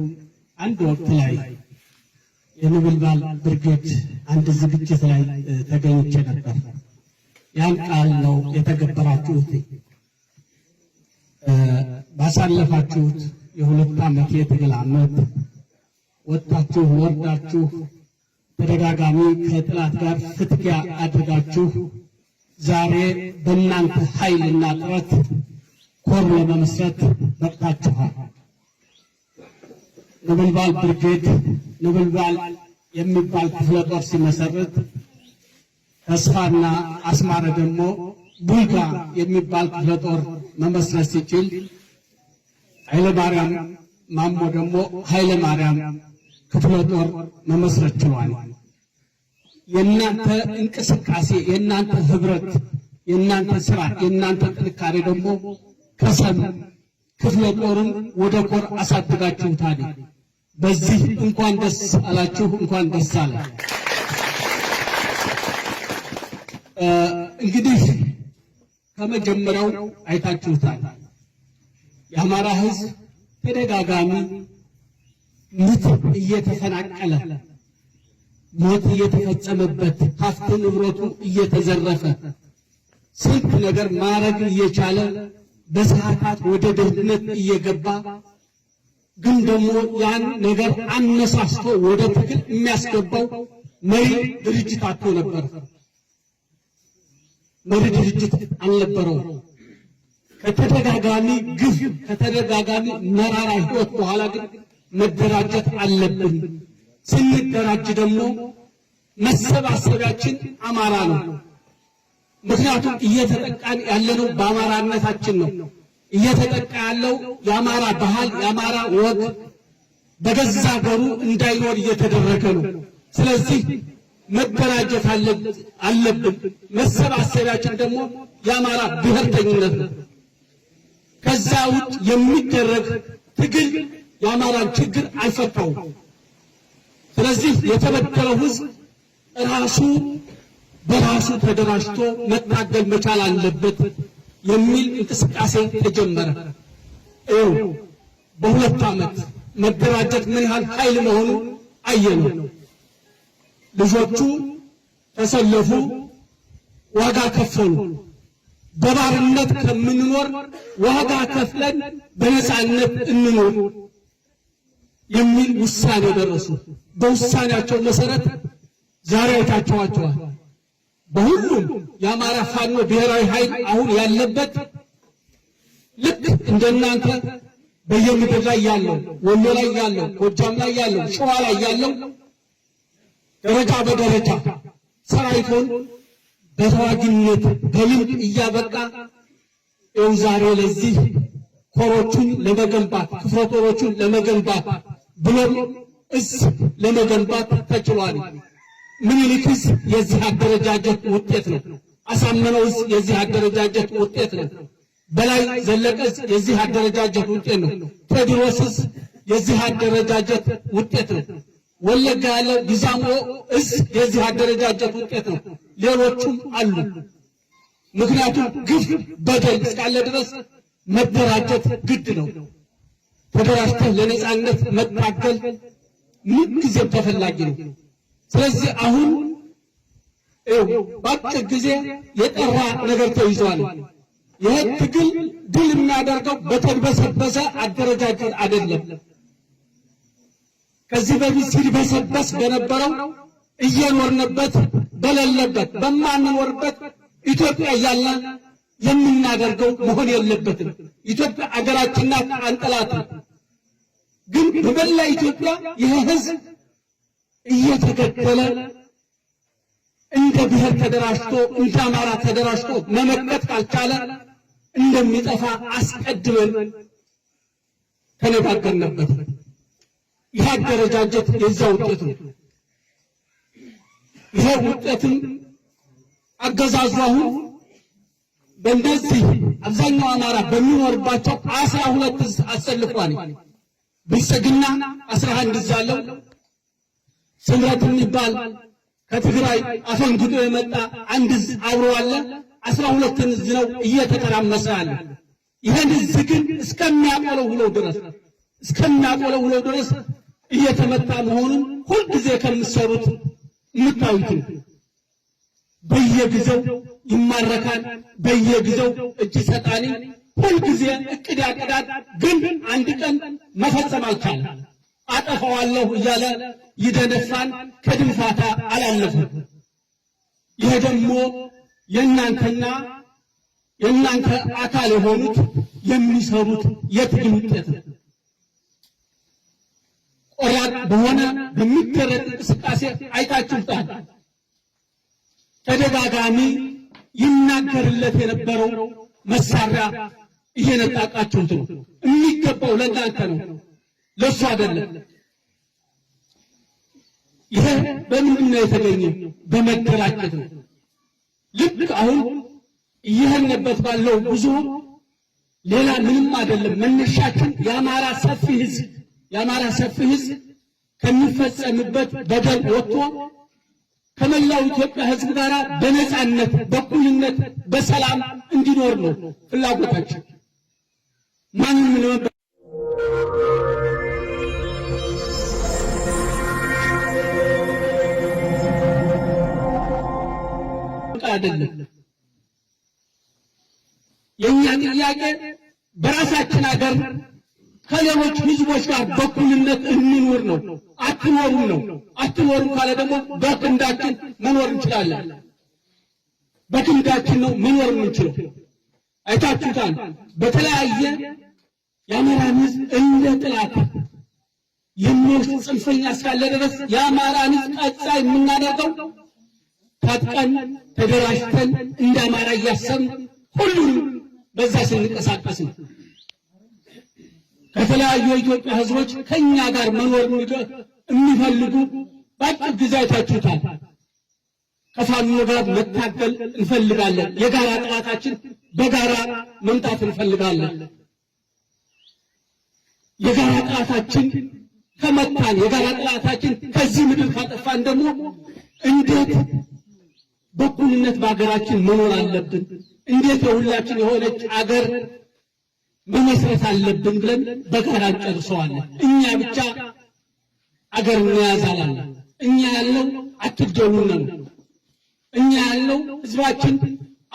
አንድ ወቅት ላይ የነበልባል ብርጌድ አንድ ዝግጅት ላይ ተገኝቼ ነበር። ያን ቃል ነው የተገበራችሁት። ባሳለፋችሁት የ2 ዓመት የትግል ዓመት ወጣችሁ ወርዳችሁ ተደጋጋሚ ከጥላት ጋር ፍትጊያ አድርጋችሁ ዛሬ በእናንተ ኃይልና ጥረት ኮር ለመመስረት በቅታችኋል። ነበልባል ብርጌድ ነበልባል የሚባል ክፍለ ጦር ሲመሰረት ተስፋና አስማረ ደግሞ ቡልጋ የሚባል ክፍለ ጦር መመስረት ሲችል ኃይለ ማርያም ማሞ ደግሞ ኃይለ ማርያም ክፍለ ጦር መመስረት ችሏል። የእናንተ እንቅስቃሴ፣ የእናንተ ህብረት፣ የእናንተ ስራ፣ የእናንተ ጥንካሬ ደግሞ ከሰም ክፍለ ጦርን ወደ ኮር አሳድጋችሁታል። በዚህ እንኳን ደስ አላችሁ፣ እንኳን ደስ አለ። እንግዲህ ከመጀመሪያው አይታችሁታል። የአማራ ህዝብ ተደጋጋሚ ምት እየተፈናቀለ ሞት እየተፈጸመበት ሀብት ንብረቱ እየተዘረፈ ስንት ነገር ማረግ እየቻለ በሰዓታት ወደ ድህነት እየገባ ግን ደግሞ ያን ነገር አነሳስቶ ወደ ትግል የሚያስገባው መሪ ድርጅት አጥቶ ነበር። መሪ ድርጅት አልነበረው። ከተደጋጋሚ ግፍ ከተደጋጋሚ መራራ ህይወት በኋላ ግን መደራጀት አለብን። ስንደራጅ ደግሞ መሰባሰቢያችን አማራ ነው። ምክንያቱም እየተጠቃን ያለነው በአማራነታችን ነው። እየተጠቃ ያለው የአማራ ባህል የአማራ ወግ በገዛ ሀገሩ እንዳይኖር እየተደረገ ነው። ስለዚህ መደራጀት አለብን። መሰባሰቢያችን ደግሞ የአማራ ብሔርተኝነት ነው። ከዛ ውጭ የሚደረግ ትግል የአማራን ችግር አይፈታውም። ስለዚህ የተበደለው ህዝብ ራሱ በራሱ ተደራጅቶ መታገል መቻል አለበት የሚል እንቅስቃሴ ተጀመረ። በ2 ዓመት መደራጀት ምን ያህል ኃይል መሆኑ አየነው። ልጆቹ ተሰለፉ፣ ዋጋ ከፈሉ። በባርነት ከምንኖር ዋጋ ከፍለን በነፃነት እንኖር የሚል ውሳኔ ደረሱ። በውሳኔያቸው መሰረት ዛሬ አይታችኋቸዋል። በሁሉም የአማራ ፋኖ ብሔራዊ ኃይል አሁን ያለበት ልክ እንደናንተ በየምድር ላይ ያለው ወሎ ላይ ያለው ጎጃም ላይ ያለው ሸዋ ላይ ያለው ደረጃ በደረጃ ሰራዊቱን በተዋጊነት በልምድ እያበቃ ዛሬ ለዚህ ኮሮቹን ለመገንባት ክፍለ ጦሮቹን ለመገንባት ብሎም እዝ ለመገንባት ተችሏል። ምኒልክስ የዚህ አደረጃጀት ውጤት ነው። አሳምነው የዚህ አደረጃጀት ውጤት ነው። በላይ ዘለቀስ የዚህ አደረጃጀት ውጤት ነው። ቴዎድሮስስ የዚህ አደረጃጀት ውጤት ነው። ወለጋ ያለው ጊዛሞ እዝ የዚህ አደረጃጀት ውጤት ነው። ሌሎቹም አሉ። ምክንያቱም ግፍ በደል እስካለ ድረስ መደራጀት ግድ ነው። ተደራጅተህ ለነፃነት መታገል ምን ጊዜም ተፈላጊ ነው። ስለዚህ አሁን በአጭር ጊዜ የጠራ ነገር ተይዟል። ይህ ትግል ድል የሚያደርገው በተድበሰበሰ አደረጃጀት አይደለም። ከዚህ በፊት ሲድበሰበስ በነበረው እየኖርንበት በሌለበት በማንኖርበት ኢትዮጵያ እያልን የምናደርገው መሆን የለበትም። ኢትዮጵያ አገራችን ናት፣ አንጠላትም። ግን በመላ ኢትዮጵያ ይህ ህዝብ እየተገደለ እንደ ብሔር ተደራጅቶ እንደ አማራ ተደራጅቶ መመከት ካልቻለ እንደሚጠፋ አስቀድመን ተነጋገርንበት። ይህ አደረጃጀት የዛ ውጤት ነው። ይሄ ውጤትም አገዛዙ አሁን በእነዚህ አብዛኛው አማራ በሚኖርባቸው 12 አሰልፏል። ብልጽግና 11 እዛለው ስምረት የሚባል ከትግራይ አፈንግጦ የመጣ አንድ አብሮ አለ። 12 እዝ ነው እየተተራመሰ ያለ። ይሄን እዝ ግን እስከሚያቆለው ድረስ እየተመታ መሆኑን ሁልጊዜ ከምትሰሩት የምታዩት በየጊዜው ይማረካል፣ በየጊዜው እጅ ሰጣኒ ሁልጊዜ እቅድ ያቅዳል። ግን አንድ ቀን መፈጸም አልቻለም። አጠፋዋለሁ እያለ ይደነፋን፣ ከድንፋታ አላለፈም። ይሄ ደግሞ የእናንተ አካል የሆኑት የሚሰሩት የትግል ውጤት ነው። ቆራጥ በሆነ በሚደረግ እንቅስቃሴ አይታችሁታል። ተደጋጋሚ ይናገርለት የነበረው መሳሪያ እየነጣቃችሁት ነው። የሚገባው ለእናንተ ነው፣ ለሱ አይደለም። ይሄ በምንድን ነው የተገኘው? በመደራጀት ነው። ልክ አሁን እየሄድንበት ባለው ብዙ ሌላ ምንም አይደለም። መነሻችን የአማራ ሰፊ ህዝብ ከሚፈጸምበት በደል ወጥቶ ከመላው ኢትዮጵያ ህዝብ ጋር በነፃነት በእኩልነት በሰላም እንዲኖር ነው ፍላጎታችን። ማንም ነው አይደለም። የኛ ጥያቄ በራሳችን ሀገር ከሌሎች ህዝቦች ጋር በእኩልነት እንኖር ነው። አትኖሩም ነው። አትኖሩም ካለ ደግሞ በክንዳችን መኖር እንችላለን። በክንዳችን ነው መኖር የምንችለው። አይታችሁታል። በተለያየ የአማራን ህዝብ እንደ ጥላት የሚወስድ ጽንፈኛ እስካለ ድረስ የአማራን ህዝብ ቀጻ የምናደርገው ታጥቀን ተደራጅተን እንደ አማራ እያሰብን ሁሉንም በዛ ስንንቀሳቀስ ነው። ከተለያዩ የኢትዮጵያ ህዝቦች ከኛ ጋር መኖር የሚፈልጉ በአጭር ጊዜ አይታችሁታል። ከፋኖ ጋር መታገል እንፈልጋለን። የጋራ ጠላታችን በጋራ መምጣት እንፈልጋለን። የጋራ ጠላታችን ከመታን፣ የጋራ ጠላታችን ከዚህ ምድር ካጠፋን ደግሞ እንዴት በእኩልነት በሀገራችን መኖር አለብን፣ እንዴት የሁላችን የሆነች አገር መመስረት አለብን ብለን በጋራ እንጨርሰዋለን። እኛ ብቻ አገር እንያዛለን። እኛ ያለው አትግደሉን ነው። እኛ ያለው ህዝባችን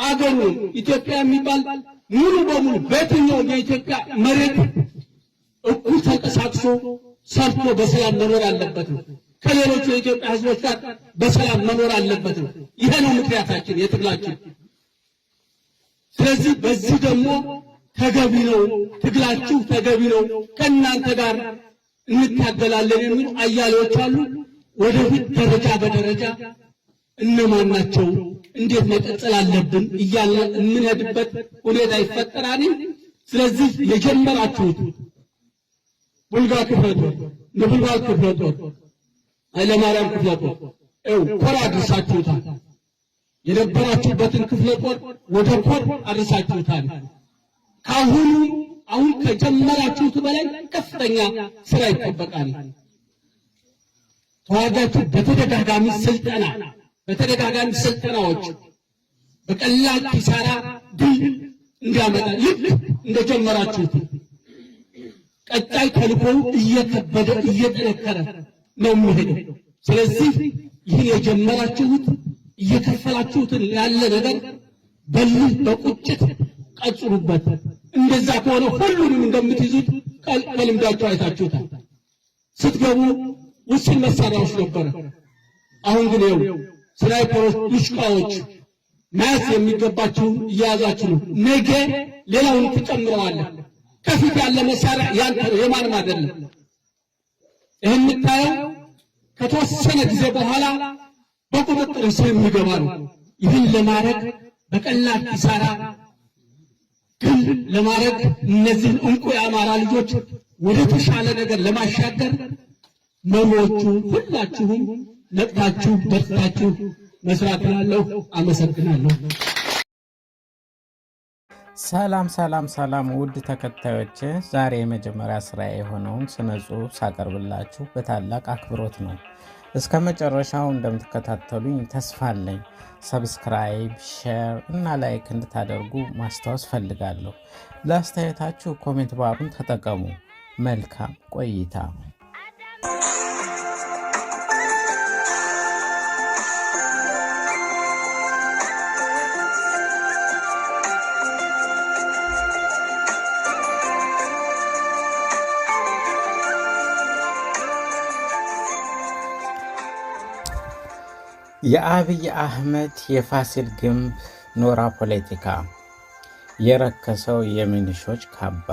አገሩን ኢትዮጵያ የሚባል ሙሉ በሙሉ በየትኛውም የኢትዮጵያ መሬት እኩል ተንቀሳቅሶ ሰርቶ በሰላም መኖር አለበት ነው። ከሌሎቹ የኢትዮጵያ ህዝቦች ጋር በሰላም መኖር አለበት ነው። ይሄ ነው ምክንያታችን፣ የትግላችን። ስለዚህ በዚህ ደግሞ ተገቢ ነው፣ ትግላችሁ ተገቢ ነው፣ ከእናንተ ጋር እንታገላለን የሚሉ አያሌዎች አሉ። ወደፊት ደረጃ በደረጃ እነማን ናቸው፣ እንዴት መቀጠል አለብን እያለ የምንሄድበት ሁኔታ ይፈጠራል። ስለዚህ የጀመራችሁት ቡልጋ ክፍለ ጦር፣ ነብልባል ክፍለ ጦር፣ ኃይለማርያም ክፍለ ጦር ኮር አድርሳችሁታል። የነበራችሁበትን ክፍለ ጦር ወደ ኮር አድርሳችሁታል። አሁን ከጀመራችሁት በላይ ከፍተኛ ስራ ይጠበቃል። ተዋጋችሁ በተደጋጋሚ ስልጠናዎች በቀላል ኪሳራ ድል እንዲያመጣ ልክ እንደጀመራችሁት ቀጣይ ተልእኮው እየከበደ እየጠነከረ ነው የሚሄደው። ስለዚህ ይህን የጀመራችሁት እየከፈላችሁትን ያለ ነገር በልህ በቁጭት ቀጽሩበት። እንደዛ ከሆነ ሁሉንም እንደምትይዙት ከልምዳችሁ አይታችሁታል። ስትገቡ ውስን መሳሪያዎች ነበረ። አሁን ግን ይኸው ስናይፐሮች፣ ዲሽቃዎች መያዝ የሚገባችሁን እያያዛችሁ ነው። ነገ ሌላውን ትጨምረዋለህ። ከፊት ያለ መሳሪያ ያንተ ነው፣ የማንም አይደለም። ይህን የምታየው ከተወሰነ ጊዜ በኋላ በቁጥጥር ስር የሚገባ ነው። ይህን ለማድረግ በቀላል ኪሳራ ግን ለማድረግ እነዚህን እንቁ የአማራ ልጆች ወደ ተሻለ ነገር ለማሻገር መሪዎቹ ሁላችሁም ነቅታችሁ በርታችሁ መስራት ላለሁ። አመሰግናለሁ። ሰላም ውድ ተከታዮች፣ ዛሬ የመጀመሪያ ስራ የሆነውን ስነ ጽሁፍ ሳቀርብላችሁ በታላቅ አክብሮት ነው። እስከ መጨረሻው እንደምትከታተሉኝ ተስፋ አለኝ። ሰብስክራይብ፣ ሼር እና ላይክ እንድታደርጉ ማስታወስ ፈልጋለሁ። ለአስተያየታችሁ ኮሜንት ባሩን ተጠቀሙ። መልካም ቆይታ። የአብይ አህመድ የፋሲል ግንብ ኖራ ፖለቲካ፣ የረከሰው የሚኒሾች ካባ።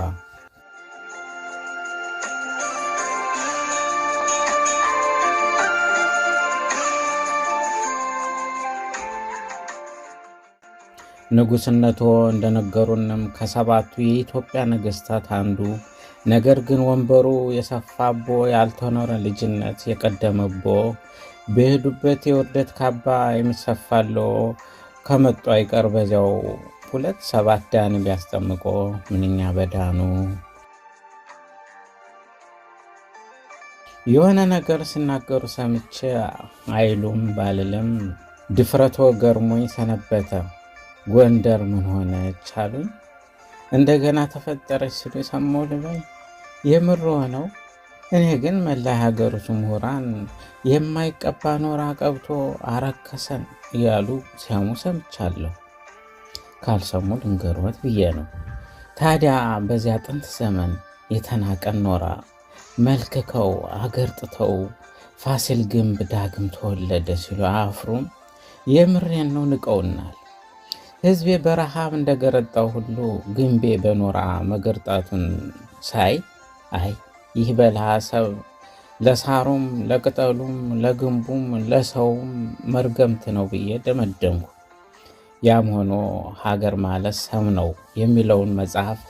ንጉስነቶ እንደነገሩንም ከሰባቱ የኢትዮጵያ ነገስታት አንዱ፣ ነገር ግን ወንበሩ የሰፋቦ ያልተኖረ ልጅነት የቀደመቦ በሄዱበት የውርደት ካባ የሚሰፋለው ከመጡ አይቀር በዚያው 2-7 ዳን ቢያስጠምቆ ምንኛ በዳኑ። የሆነ ነገር ሲናገሩ ሰምቼ አይሉም ባልልም ድፍረቶ ገርሞኝ ሰነበተ። ጎንደር ምን ሆነች አሉኝ። እንደገና ተፈጠረች ሲሉ የሰማሁ ልበል የምር ሆነው። እኔ ግን መላ ሀገሮች ምሁራን የማይቀባ ኖራ ቀብቶ አረከሰን እያሉ ሲያሙ ሰምቻለሁ። ካልሰሙ ልንገሮት ብዬ ነው። ታዲያ በዚያ ጥንት ዘመን የተናቀን ኖራ መልክከው አገርጥተው ፋሲል ግንብ ዳግም ተወለደ ሲሉ አፍሩም። የምሬን ነው፣ ንቀውናል። ህዝቤ በረሃብ እንደገረጣው ሁሉ ግንቤ በኖራ መገርጣቱን ሳይ አይ ይህ በለሐሰብ ለሳሩም ለቅጠሉም ለግንቡም ለሰውም መርገምት ነው ብዬ ደመደምኩ። ያም ሆኖ ሀገር ማለት ሰው ነው የሚለውን መጽሐፍ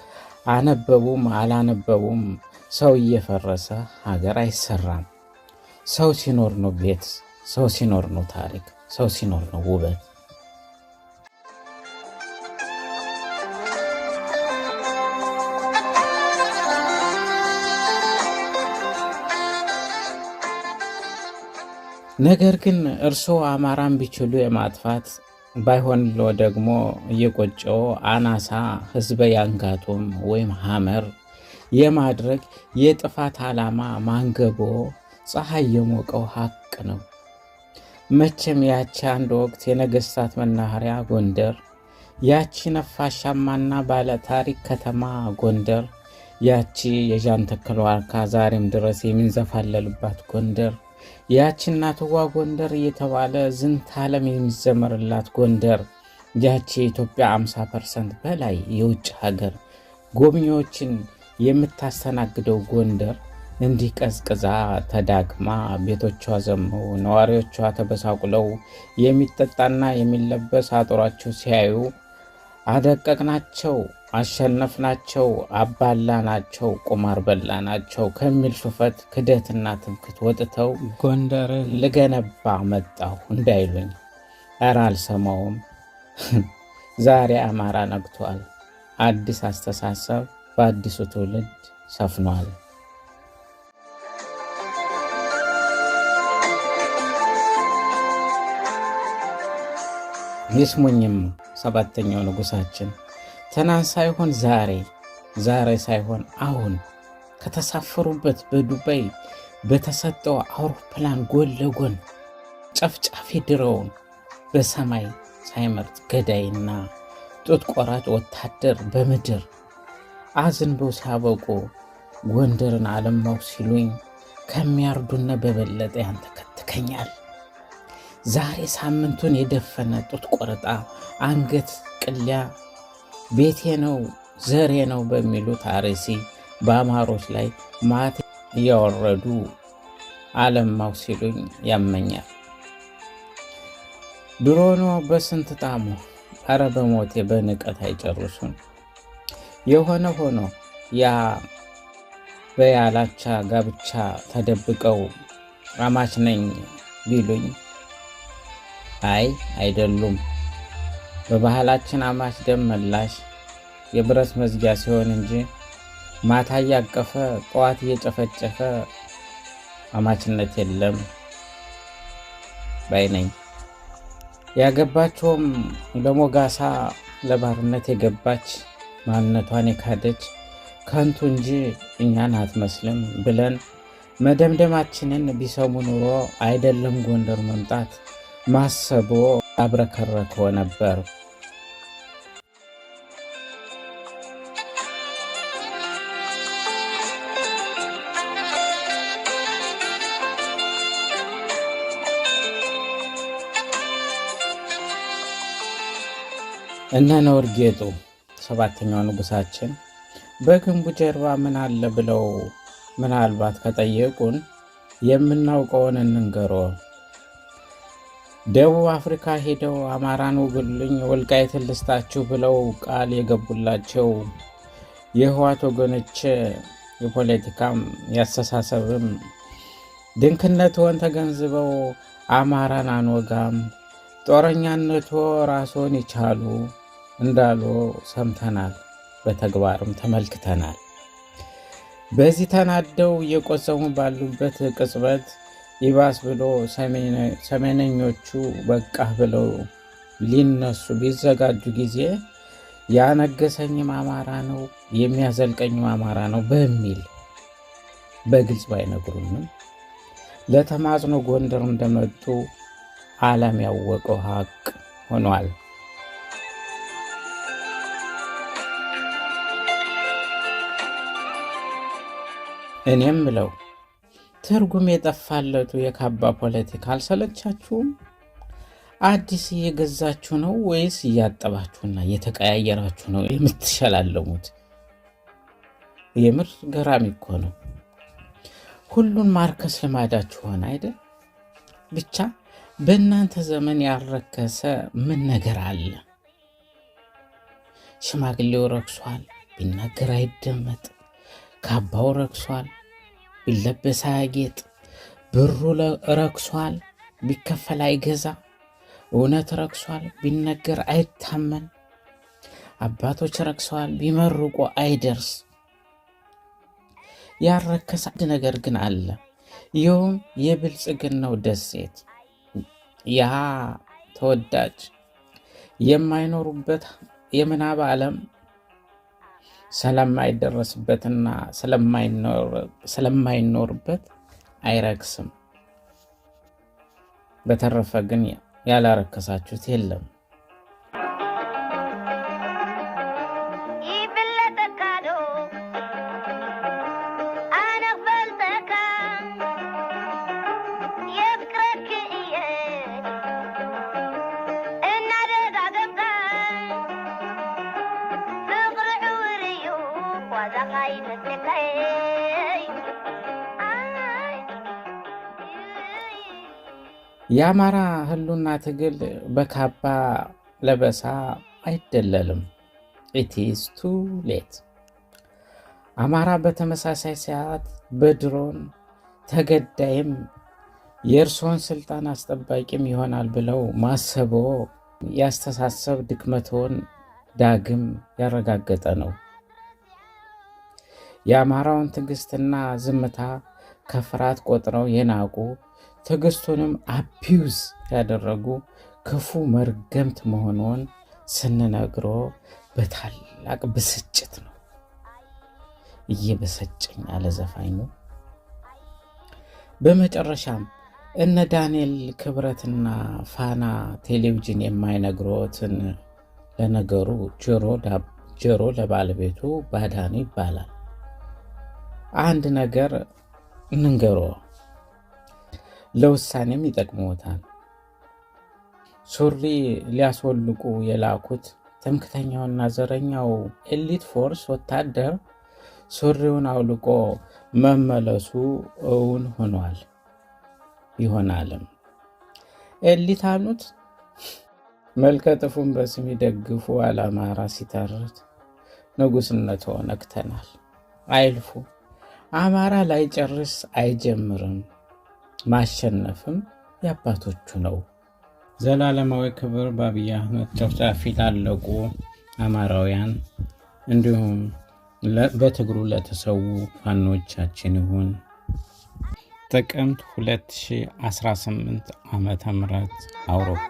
አነበቡም አላነበቡም ሰው እየፈረሰ ሀገር አይሰራም። ሰው ሲኖር ነው ቤት፣ ሰው ሲኖር ነው ታሪክ፣ ሰው ሲኖር ነው ውበት። ነገር ግን እርስዎ አማራን ቢችሉ የማጥፋት ባይሆንሎ ደግሞ እየቆጨው አናሳ ህዝበ ያንጋቶም ወይም ሐመር የማድረግ የጥፋት ዓላማ ማንገቦ ፀሐይ የሞቀው ሀቅ ነው። መቼም ያቺ አንድ ወቅት የነገስታት መናኸሪያ ጎንደር፣ ያቺ ነፋሻማና ባለ ታሪክ ከተማ ጎንደር፣ ያቺ የዣንተከል ዋርካ ዛሬም ድረስ የሚንዘፋለልባት ጎንደር፣ ያቺ እናትዋ ጎንደር እየተባለ ዝንተ ዓለም የሚዘመርላት ጎንደር፣ ያቺ የኢትዮጵያ 50% በላይ የውጭ ሀገር ጎብኚዎችን የምታስተናግደው ጎንደር እንዲህ ቀዝቅዛ ተዳግማ ቤቶቿ ዘመው ነዋሪዎቿ ተበሳቁለው የሚጠጣና የሚለበስ አጥሯቸው ሲያዩ አደቀቅናቸው፣ አሸነፍናቸው፣ አባላናቸው፣ ቁማር በላናቸው ከሚል ሹፈት ክደትና ትምክት ወጥተው ጎንደር ልገነባ መጣሁ እንዳይሉኝ። ኧረ አልሰማውም። ዛሬ አማራ ነግቷል። አዲስ አስተሳሰብ በአዲሱ ትውልድ ሰፍኗል። ይስሙኝም ሰባተኛው ንጉሳችን ትናንት ሳይሆን ዛሬ፣ ዛሬ ሳይሆን አሁን ከተሳፈሩበት በዱባይ በተሰጠው አውሮፕላን ጎን ለጎን ጨፍጫፊ ድሮውን በሰማይ ሳይመርጥ ገዳይና ጡት ቆራጭ ወታደር በምድር አዝንበው ሲያበቁ ጎንደርን አለማው ሲሉኝ ከሚያርዱና በበለጠ ያንተከትከኛል። ዛሬ ሳምንቱን የደፈነ ጡት ቆረጣ አንገት ቅሊያ ቤቴ ነው ዘሬ ነው በሚሉት አርሲ በአማሮች ላይ ማት እያወረዱ አለማው ሲሉኝ ያመኛል። ድሮኖ በስንት ጣሙ አረ በሞቴ በንቀት አይጨርሱን። የሆነ ሆኖ ያ በያላቻ ጋብቻ ተደብቀው አማች ነኝ ቢሉኝ አይደሉም። በባህላችን አማች ደም መላሽ የብረት መዝጊያ ሲሆን እንጂ ማታ እያቀፈ ጠዋት እየጨፈጨፈ አማችነት የለም ባይ ነኝ። ያገባቸውም ለሞጋሳ ለባርነት የገባች ማንነቷን የካደች ከንቱ እንጂ እኛን አትመስልም ብለን መደምደማችንን ቢሰሙ ኑሮ አይደለም ጎንደር መምጣት ማሰቦ አብረከረከው ነበር። እነ ነውር ጌጡ ሰባተኛው ንጉሳችን በግንቡ ጀርባ ምን አለ ብለው ምናልባት ከጠየቁን የምናውቀውን እንንገሮ። ደቡብ አፍሪካ ሄደው አማራን ውጉልኝ ወልቃይትን ልስጣችሁ ብለው ቃል የገቡላቸው የህዋት ወገኖች የፖለቲካም ያስተሳሰብም ድንክነትዎን ተገንዝበው አማራን አንወጋም ጦረኛነቶ ራስዎን ይቻሉ እንዳሉ ሰምተናል፣ በተግባርም ተመልክተናል። በዚህ ተናደው እየቆሰሙ ባሉበት ቅጽበት ይባስ ብሎ ሰሜነኞቹ በቃ ብለው ሊነሱ ቢዘጋጁ ጊዜ ያነገሰኝም አማራ ነው የሚያዘልቀኝም አማራ ነው በሚል በግልጽ ባይነግሩንም ለተማጽኖ ጎንደር እንደመጡ ዓለም ያወቀው ሀቅ ሆኗል። እኔም ብለው ትርጉም የጠፋለቱ የካባ ፖለቲካ አልሰለቻችሁም? አዲስ እየገዛችሁ ነው ወይስ እያጠባችሁና እየተቀያየራችሁ ነው የምትሸላለሙት? የምር ገራሚ እኮ ነው። ሁሉን ማርከስ ልማዳችሁ ሆነ አይደል? ብቻ በእናንተ ዘመን ያልረከሰ ምን ነገር አለ? ሽማግሌው ረክሷል፣ ቢናገር አይደመጥ። ካባው ረክሷል፣ ቢለበስ አያጌጥ። ብሩ ረክሷል፣ ቢከፈል አይገዛ። እውነት ረክሷል፣ ቢነገር አይታመን። አባቶች ረክሰዋል፣ ቢመርቁ አይደርስ። ያልረከሰ አንድ ነገር ግን አለ። ይኸውም የብልጽግናው ደሴት ያ ተወዳጅ የማይኖሩበት የምናብ ዓለም ስለማይደረስበትና ስለማይኖርበት አይረክስም። በተረፈ ግን ያላረከሳችሁት የለም። የአማራ ህልውና ትግል በካባ ለበሳ አይደለልም። ኢትስ ቱ ሌት። አማራ በተመሳሳይ ሰዓት በድሮን ተገዳይም የእርሶን ስልጣን አስጠባቂም ይሆናል ብለው ማሰቦ ያስተሳሰብ ድክመቶን ዳግም ያረጋገጠ ነው። የአማራውን ትዕግስትና ዝምታ ከፍርሃት ቆጥረው የናቁ ትዕግስቱንም አቢዩዝ ያደረጉ ክፉ መርገምት መሆኑን ስንነግሮ በታላቅ ብስጭት ነው። እየበሰጨኝ አለ ዘፋኙ። በመጨረሻም እነ ዳንኤል ክብረትና ፋና ቴሌቪዥን የማይነግሮትን ለነገሩ ጆሮ ለባለቤቱ ባዳኑ ይባላል። አንድ ነገር እንንገሮ ለውሳኔም ይጠቅሞታል። ሱሪ ሊያስወልቁ የላኩት ትምክተኛውና ዘረኛው ኤሊት ፎርስ ወታደር ሱሪውን አውልቆ መመለሱ እውን ሆኗል ይሆናልም። ኤሊት አሉት መልከጥፉን በስም ይደግፉ አላማራ ሲተርት ንጉስነቶ ነክተናል አይልፉ። አማራ ላይ ጨርስ አይጀምርም፣ ማሸነፍም ያባቶቹ ነው። ዘላለማዊ ክብር በአብይ አህመድ ጨፍጫፊ ላለቁ አማራውያን እንዲሁም በትግሩ ለተሰዉ ፋኖቻችን ይሁን። ጥቅምት 2018 ዓመተ ምህረት አውሮፓ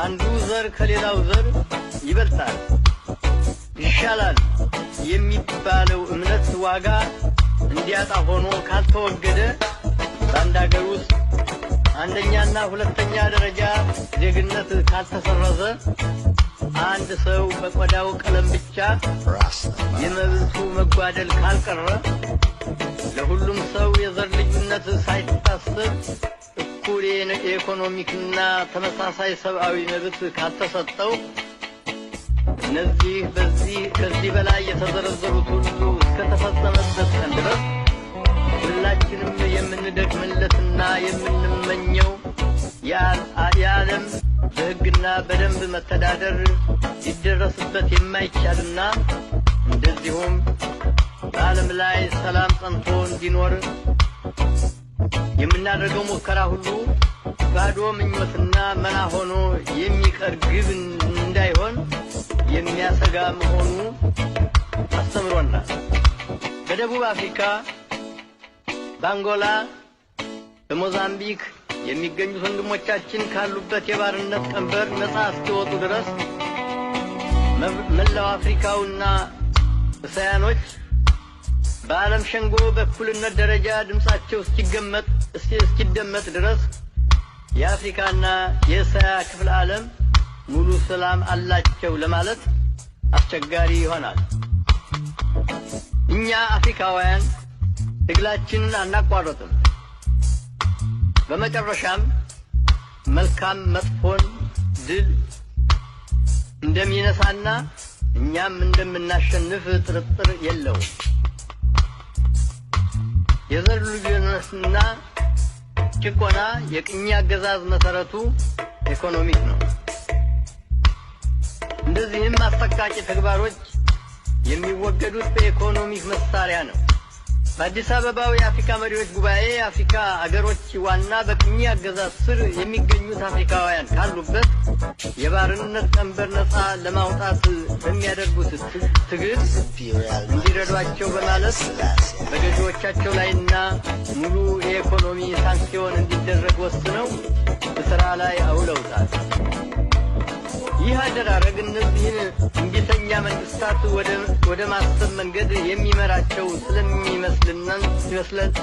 አንዱ ዘር ከሌላው ዘር ይበልጣል ይሻላል የሚባለው እምነት ዋጋ እንዲያጣ ሆኖ ካልተወገደ በአንድ ሀገር ውስጥ አንደኛና ሁለተኛ ደረጃ ዜግነት ካልተሰረዘ አንድ ሰው በቆዳው ቀለም ብቻ የመብቱ መጓደል ካልቀረ ለሁሉም ሰው የዘር ልዩነት ሳይታሰብ እኩል የኢኮኖሚክና ተመሳሳይ ሰብአዊ መብት ካልተሰጠው እነዚህ ከዚህ በላይ የተዘረዘሩት ሁሉ እስከተፈጸመበት ቀን ድረስ ሁላችንም የምንደክምለትና የምንመኘው የዓለም በሕግና በደንብ መተዳደር ሊደረስበት የማይቻልና እንደዚሁም በዓለም ላይ ሰላም ጸንቶ እንዲኖር የምናደርገው ሙከራ ሁሉ ባዶ ምኞትና መና ሆኖ የሚቀር ግብ እንዳይሆን የሚያሰጋ መሆኑ አስተምሮናል። በደቡብ አፍሪካ፣ በአንጎላ፣ በሞዛምቢክ የሚገኙት ወንድሞቻችን ካሉበት የባርነት ቀንበር ነፃ እስኪወጡ ድረስ መላው አፍሪካውና እስያኖች በዓለም ሸንጎ በእኩልነት ደረጃ ድምፃቸው እስኪደመጥ ድረስ የአፍሪካና የእስያ ክፍለ ዓለም ሙሉ ሰላም አላቸው ለማለት አስቸጋሪ ይሆናል። እኛ አፍሪካውያን ትግላችንን አናቋረጥም። በመጨረሻም መልካም መጥፎን ድል እንደሚነሳና እኛም እንደምናሸንፍ ጥርጥር የለውም። የዘር ልዩነትና ጭቆና የቅኝ አገዛዝ መሰረቱ ኢኮኖሚክ ነው። እንደዚህም አሰቃቂ ተግባሮች የሚወገዱት በኢኮኖሚክ መሳሪያ ነው። በአዲስ አበባው የአፍሪካ መሪዎች ጉባኤ የአፍሪካ አገሮች ዋና በቅኝ አገዛዝ ስር የሚገኙት አፍሪካውያን ካሉበት የባርነት ቀንበር ነፃ ለማውጣት በሚያደርጉት ትግል እንዲረዷቸው በማለት በገዢዎቻቸው ላይና ሙሉ የኢኮኖሚ ሳንክሲዮን እንዲደረግ ወስነው በስራ ላይ አውለውታል። ይህ አደራረግ እነዚህን እምቢተኛ መንግስታት ወደ ማሰብ መንገድ የሚመራቸው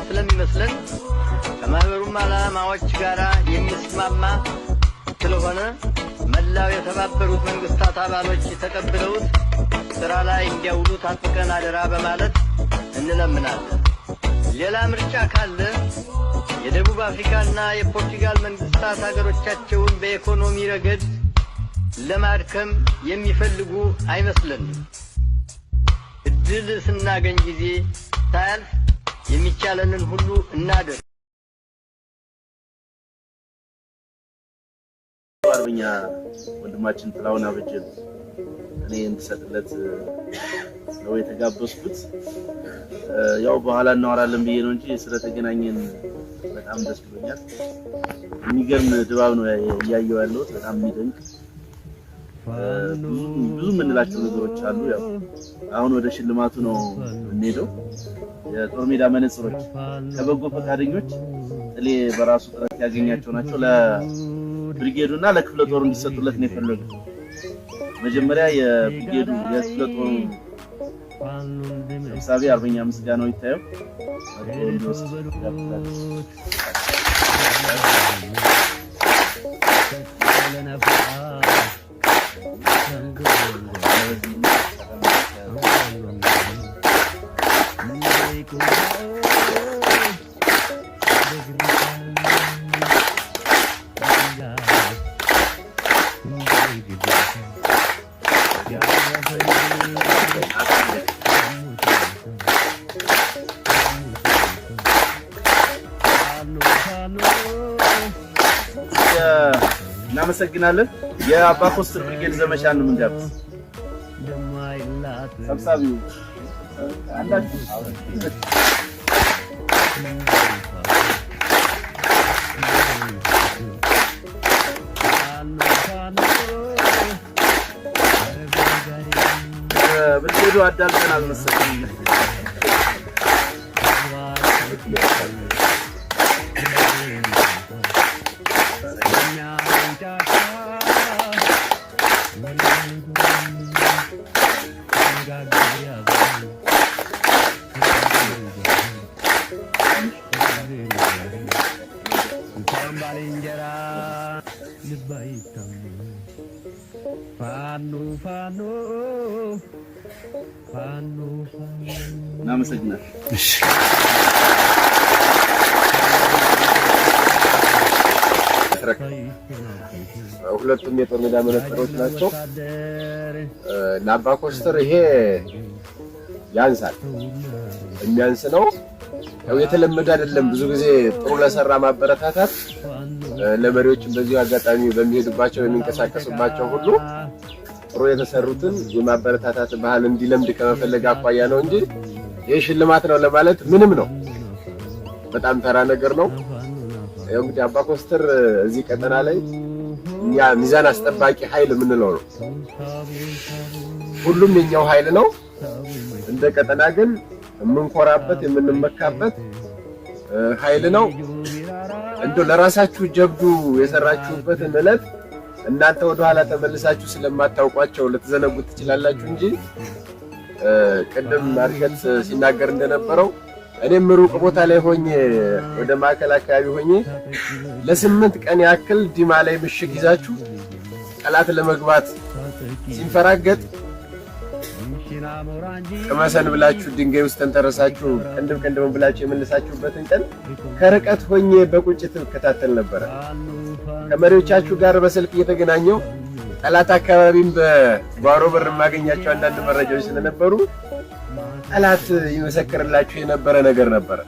ስለሚመስለን ከማህበሩም ዓላማዎች ጋር የሚስማማ ስለሆነ መላው የተባበሩት መንግስታት አባሎች ተቀብለውት ስራ ላይ እንዲያውሉት አጥብቀን አደራ በማለት እንለምናለን። ሌላ ምርጫ ካለ የደቡብ አፍሪካና የፖርቱጋል መንግስታት ሀገሮቻቸውን በኢኮኖሚ ረገድ ለማድከም የሚፈልጉ አይመስለንም። እድል ስናገኝ ጊዜ ሳያልፍ የሚቻለንን ሁሉ እናደርግ። አርበኛ ወንድማችን ጥላሁን አበጀን እኔ እንድሰጥለት ነው የተጋበዝኩት። ያው በኋላ እናወራለን ብዬ ነው እንጂ ስለተገናኘን በጣም ደስ ብሎኛል። የሚገርም ድባብ ነው እያየሁ ያለሁት፣ በጣም የሚደንቅ ብዙ የምንላቸው ነገሮች አሉ። ያው አሁን ወደ ሽልማቱ ነው እንሄደው። የጦር ሜዳ መነጽሮች ከበጎ ፈቃደኞች ጥሌ በራሱ ጥረት ያገኛቸው ናቸው። ለብሪጌዱና ለክፍለ ጦሩ እንዲሰጡለት ነው የፈለጉት። መጀመሪያ የብሪጌዱ የክፍለ ጦሩ ሰብሳቢ አርበኛ ምስጋናው ይታየው እናመሰግናለን። የአባ ኮስተር ብርጌድ ዘመቻን ነው የምንጋብዝ። ሰብሳቢው አንዳችሁ ብርጌዱ አዳልተናል መሰለኝ። እናመሰግናለን። ሁለቱም የጦር ሜዳ መነጽሮች ናቸው። ለአባ ኮስተር ይሄ ያንሳል፣ የሚያንስ ነው። ያው የተለመደ አይደለም። ብዙ ጊዜ ጥሩ ለሰራ ማበረታታት ለመሪዎችም በዚሁ አጋጣሚ በሚሄዱባቸው የሚንቀሳቀሱባቸው ሁሉ ጥሩ የተሰሩትን የማበረታታት ባህል እንዲለምድ ከመፈለግ አኳያ ነው እንጂ ይሄ ሽልማት ነው ለማለት ምንም ነው። በጣም ተራ ነገር ነው። ያው እንግዲህ አባ ኮስተር እዚህ ቀጠና ላይ ያ ሚዛን አስጠባቂ ኃይል የምንለው ነው። ሁሉም የኛው ኃይል ነው። እንደ ቀጠና ግን የምንኮራበት የምንመካበት ኃይል ነው። እንደው ለራሳችሁ ጀብዱ የሰራችሁበትን ዕለት እናንተ ወደ ኋላ ተመልሳችሁ ስለማታውቋቸው ልትዘነጉት ትችላላችሁ እንጂ ቅድም ማርሸት ሲናገር እንደነበረው እኔም ሩቅ ቦታ ላይ ሆኜ ወደ ማዕከል አካባቢ ሆኜ ለ8 ቀን ያክል ዲማ ላይ ምሽግ ይዛችሁ ጠላት ለመግባት ሲንፈራገጥ ከመሰን ብላችሁ ድንጋይ ውስጥ ተንተረሳችሁ ቅንድም ብላችሁ የመለሳችሁበትን ቀን ከርቀት ሆኜ በቁጭት እከታተል ነበር። ከመሪዎቻችሁ ጋር በስልክ እየተገናኘው ጠላት አካባቢም በጓሮ በር ማገኛቸው አንዳንድ መረጃዎች ስለነበሩ ጠላት ይመሰክርላችሁ የነበረ ነገር ነበር።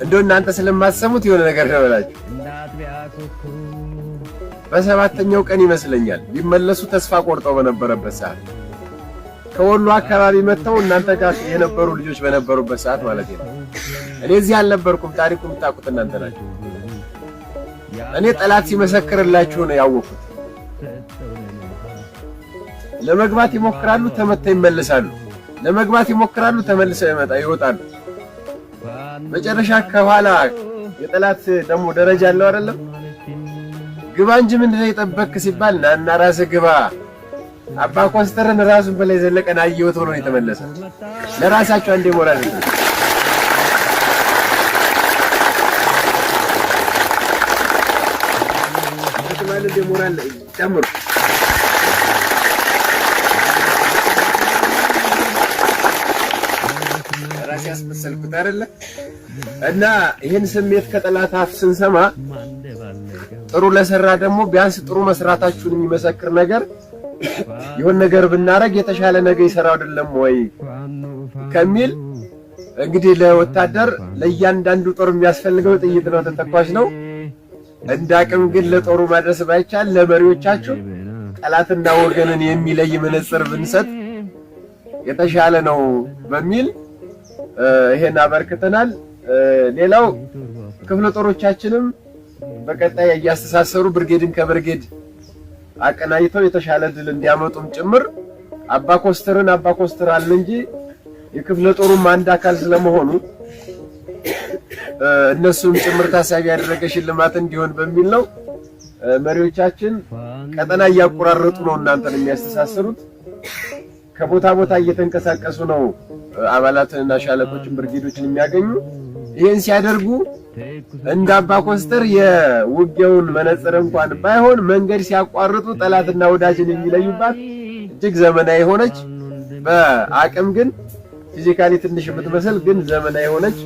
እንደው እናንተ ስለማትሰሙት የሆነ ነገር ተበላችሁ። በሰባተኛው ቀን ይመስለኛል ቢመለሱ ተስፋ ቆርጠው በነበረበት ሰዓት ከወሎ አካባቢ መተው እናንተ ጋር የነበሩ ልጆች በነበሩበት ሰዓት ማለት ነው። እኔ እዚህ አልነበርኩም። ታሪኩን የምታውቁት እናንተ ናችሁ። እኔ ጠላት ሲመሰክርላችሁ ነው ያወቁት። ለመግባት ይሞክራሉ፣ ተመተው ይመለሳሉ። ለመግባት ይሞክራሉ፣ ተመልሰው ይወጣሉ። መጨረሻ ከኋላ የጠላት ደግሞ ደረጃ አለው አይደለም? ግባ እንጂ ምንድነው የጠበክ ሲባል ናና ራስህ ግባ። አባ ኮስተርን ራሱን በላይ ዘለቀን አየሁት ብሎ ነው የተመለሰ። ለራሳቸው አንዴ ሞራል ነው ማለት ሞራል ጨምሩ። ራስ ያስመሰልኩት አይደለ? እና ይህን ስሜት ከጠላት አፍ ስንሰማ ጥሩ ለሰራ ደግሞ ቢያንስ ጥሩ መስራታችሁን የሚመሰክር ነገር ይሁን ነገር ብናረግ የተሻለ ነገር ይሰራው አይደለም ወይ ከሚል እንግዲህ ለወታደር ለእያንዳንዱ ጦር የሚያስፈልገው ጥይት ነው፣ ተተኳሽ ነው። እንዳቅም ግን ለጦሩ ማድረስ ባይቻል ለመሪዎቻችሁ ጠላትና ወገንን የሚለይ መነጽር ብንሰጥ የተሻለ ነው በሚል ይሄን አበርክተናል። ሌላው ክፍለ ጦሮቻችንም በቀጣይ እያስተሳሰሩ ብርጌድን ከብርጌድ አቀናይተው የተሻለ ድል እንዲያመጡም ጭምር አባ ኮስተር አለ እንጂ የክፍለ ጦሩም አንድ አካል ስለመሆኑ እነሱም ጭምር ታሳቢ ያደረገ ሽልማት እንዲሆን በሚል ነው። መሪዎቻችን ቀጠና እያቆራረጡ ነው እናንተን የሚያስተሳስሩት። ከቦታ ቦታ እየተንቀሳቀሱ ነው አባላትንና ሻለቆችን ብርጌዶችን የሚያገኙ። ይሄን ሲያደርጉ እንደ አባ ኮስተር የውጊያውን መነጽር እንኳን ባይሆን መንገድ ሲያቋርጡ ጠላትና ወዳጅን የሚለዩባት እጅግ ዘመናዊ ሆነች። በአቅም ግን ፊዚካሊ ትንሽ የምትመስል ግን ዘመናዊ ሆነች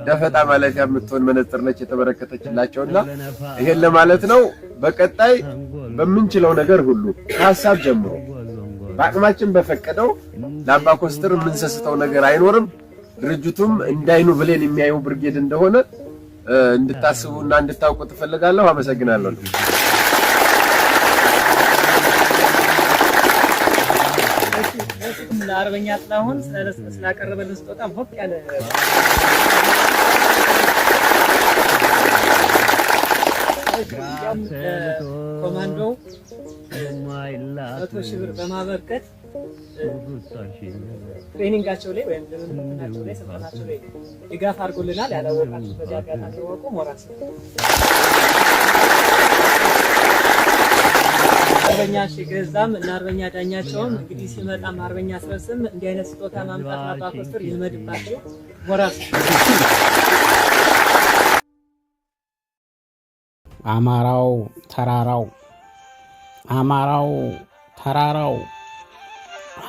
ደፈጣ ማለፊያ የምትሆን መነጽር ነች የተበረከተችላቸውና ይሄን ለማለት ነው። በቀጣይ በምንችለው ነገር ሁሉ ከሀሳብ ጀምሮ በአቅማችን በፈቀደው ለአባ ኮስተር የምንሰስተው ነገር አይኖርም። ድርጅቱም እንዳይኑ ብሌን የሚያዩ ብርጌድ እንደሆነ እንድታስቡና እንድታውቁ ተፈልጋለሁ። አመሰግናለሁ። ለአርበኛ ጥላሁን ስላቀረበልን ስጦታ ሞቅ ያለ ኮማንዶ 100,000 ብር በማበርከት ትሬኒንጋቸው ላይ ወይም ልምምዳቸው ላይ ስልጠናቸው ላይ ድጋፍ አድርጎልናል። ያላወቃችሁ በዚህ አጋጣሚ ወቁ ሞራስ አርበኛ ሽገዛም እና አርበኛ ዳኛቸውም እንግዲህ ሲመጣም አርበኛ አስረስም እንዲህ አይነት ስጦታ ማምጣት አባ ኮስተር ይልመድባቸው ሞራስ አማራው ተራራው አማራው ተራራው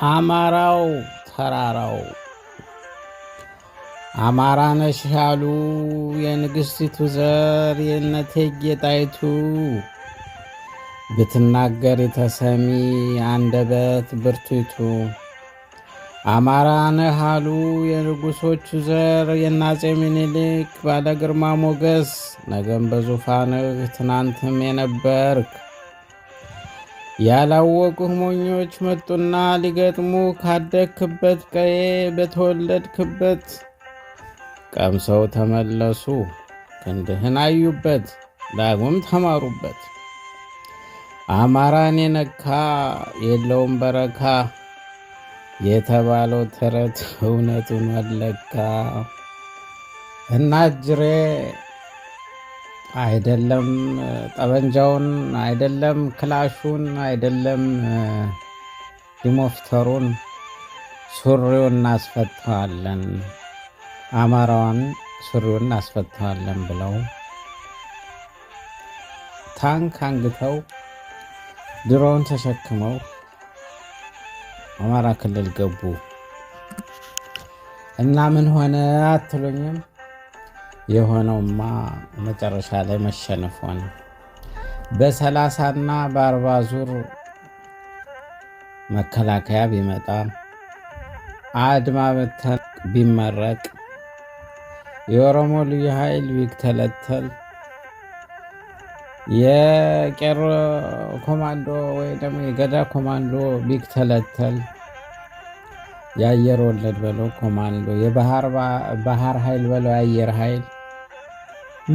አማራው ተራራው አማራ ነሽ ያሉ የንግስቲቱ ዘር የእቴጌ ጣይቱ ብትናገር የተሰሚ አንደበት ብርቱቱ አማራ ነህ አሉ የንጉሶቹ ዘር የአፄ ምኒልክ ባለ ግርማ ሞገስ ነገም በዙፋንህ ትናንትም የነበርክ ያላወቁህ ሞኞች መጡና ሊገጥሙ ካደግክበት ቀዬ በተወለድክበት ቀምሰው ተመለሱ ክንድህን አዩበት ዳግም ተማሩበት። አማራን የነካ የለውም በረካ የተባለው ተረት እውነቱን ወለካ። እናጅሬ አይደለም ጠበንጃውን አይደለም ክላሹን አይደለም ዲሞፍተሩን ሱሪውን እናስፈታዋለን አማራውን ሱሪውን እናስፈታዋለን ብለው ታንክ አንግተው ድሮን ተሸክመው አማራ ክልል ገቡ እና ምን ሆነ አትሉኝም? የሆነውማ መጨረሻ ላይ መሸነፍ ሆነ። በ30 እና በ40 ዙር መከላከያ ቢመጣ አድማ በተን ቢመረቅ የኦሮሞ ልዩ ኃይል ቢተለተል የቄሮ ኮማንዶ ወይ ደግሞ የገዳ ኮማንዶ ቢተለተል የአየር ወለድ በለው ኮማንዶ የባህር ኃይል በለው የአየር ኃይል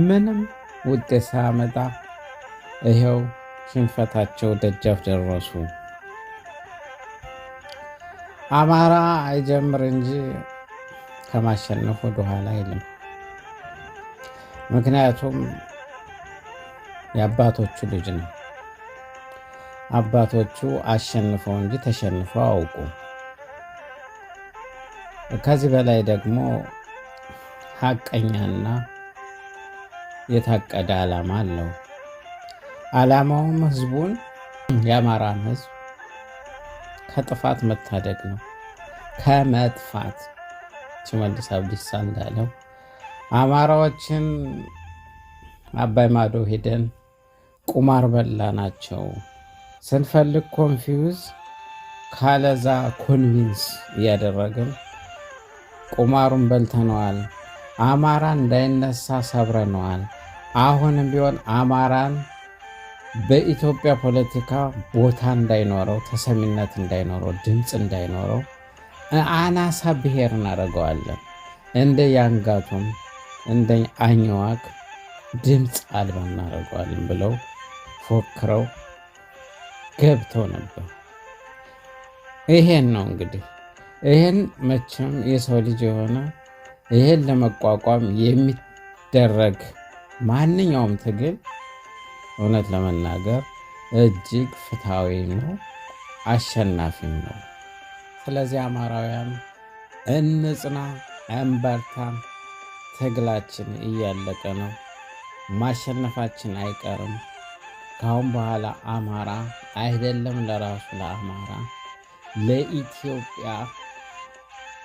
ምንም ውጤት ሳያመጣ ይሄው ሽንፈታቸው ደጃፍ ደረሱ። አማራ አይጀምር እንጂ ከማሸነፍ ወደ ኋላ አይልም። ምክንያቱም የአባቶቹ ልጅ ነው። አባቶቹ አሸንፈው እንጂ ተሸንፈው አውቁ። ከዚህ በላይ ደግሞ ሐቀኛና የታቀደ ዓላማ አለው። ዓላማውም ህዝቡን የአማራን ህዝብ ከጥፋት መታደግ ነው። ከመጥፋት ሽመልስ አብዲሳ እንዳለው አማራዎችን አባይ ማዶ ሄደን ቁማር በላ ናቸው ስንፈልግ ኮንፊውዝ ካለዛ ኮንቪንስ እያደረግን ቁማሩን በልተነዋል። አማራ እንዳይነሳ ሰብረነዋል። አሁንም ቢሆን አማራን በኢትዮጵያ ፖለቲካ ቦታ እንዳይኖረው፣ ተሰሚነት እንዳይኖረው፣ ድምፅ እንዳይኖረው አናሳ ብሔር እናደርገዋለን። እንደ ያንጋቱም እንደ አኝዋክ ድምፅ አልባ እናደርገዋለን ብለው ፎክረው ገብተው ነበር። ይሄን ነው እንግዲህ ይሄን መቼም የሰው ልጅ የሆነ ይሄን ለመቋቋም የሚደረግ ማንኛውም ትግል እውነት ለመናገር እጅግ ፍትሃዊ ነው፣ አሸናፊም ነው። ስለዚህ አማራውያን እንጽና፣ እንበርታ። ትግላችን እያለቀ ነው። ማሸነፋችን አይቀርም። ካሁን በኋላ አማራ አይደለም ለራሱ ለአማራ ለኢትዮጵያ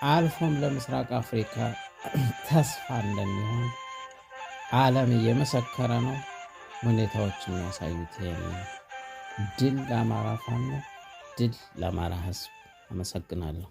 አልፎም ለምስራቅ አፍሪካ ተስፋ እንደሚሆን ዓለም እየመሰከረ ነው። ሁኔታዎች የሚያሳዩት ይሄን። ድል ለአማራ ፋኖ፣ ድል ለአማራ ሕዝብ። አመሰግናለሁ።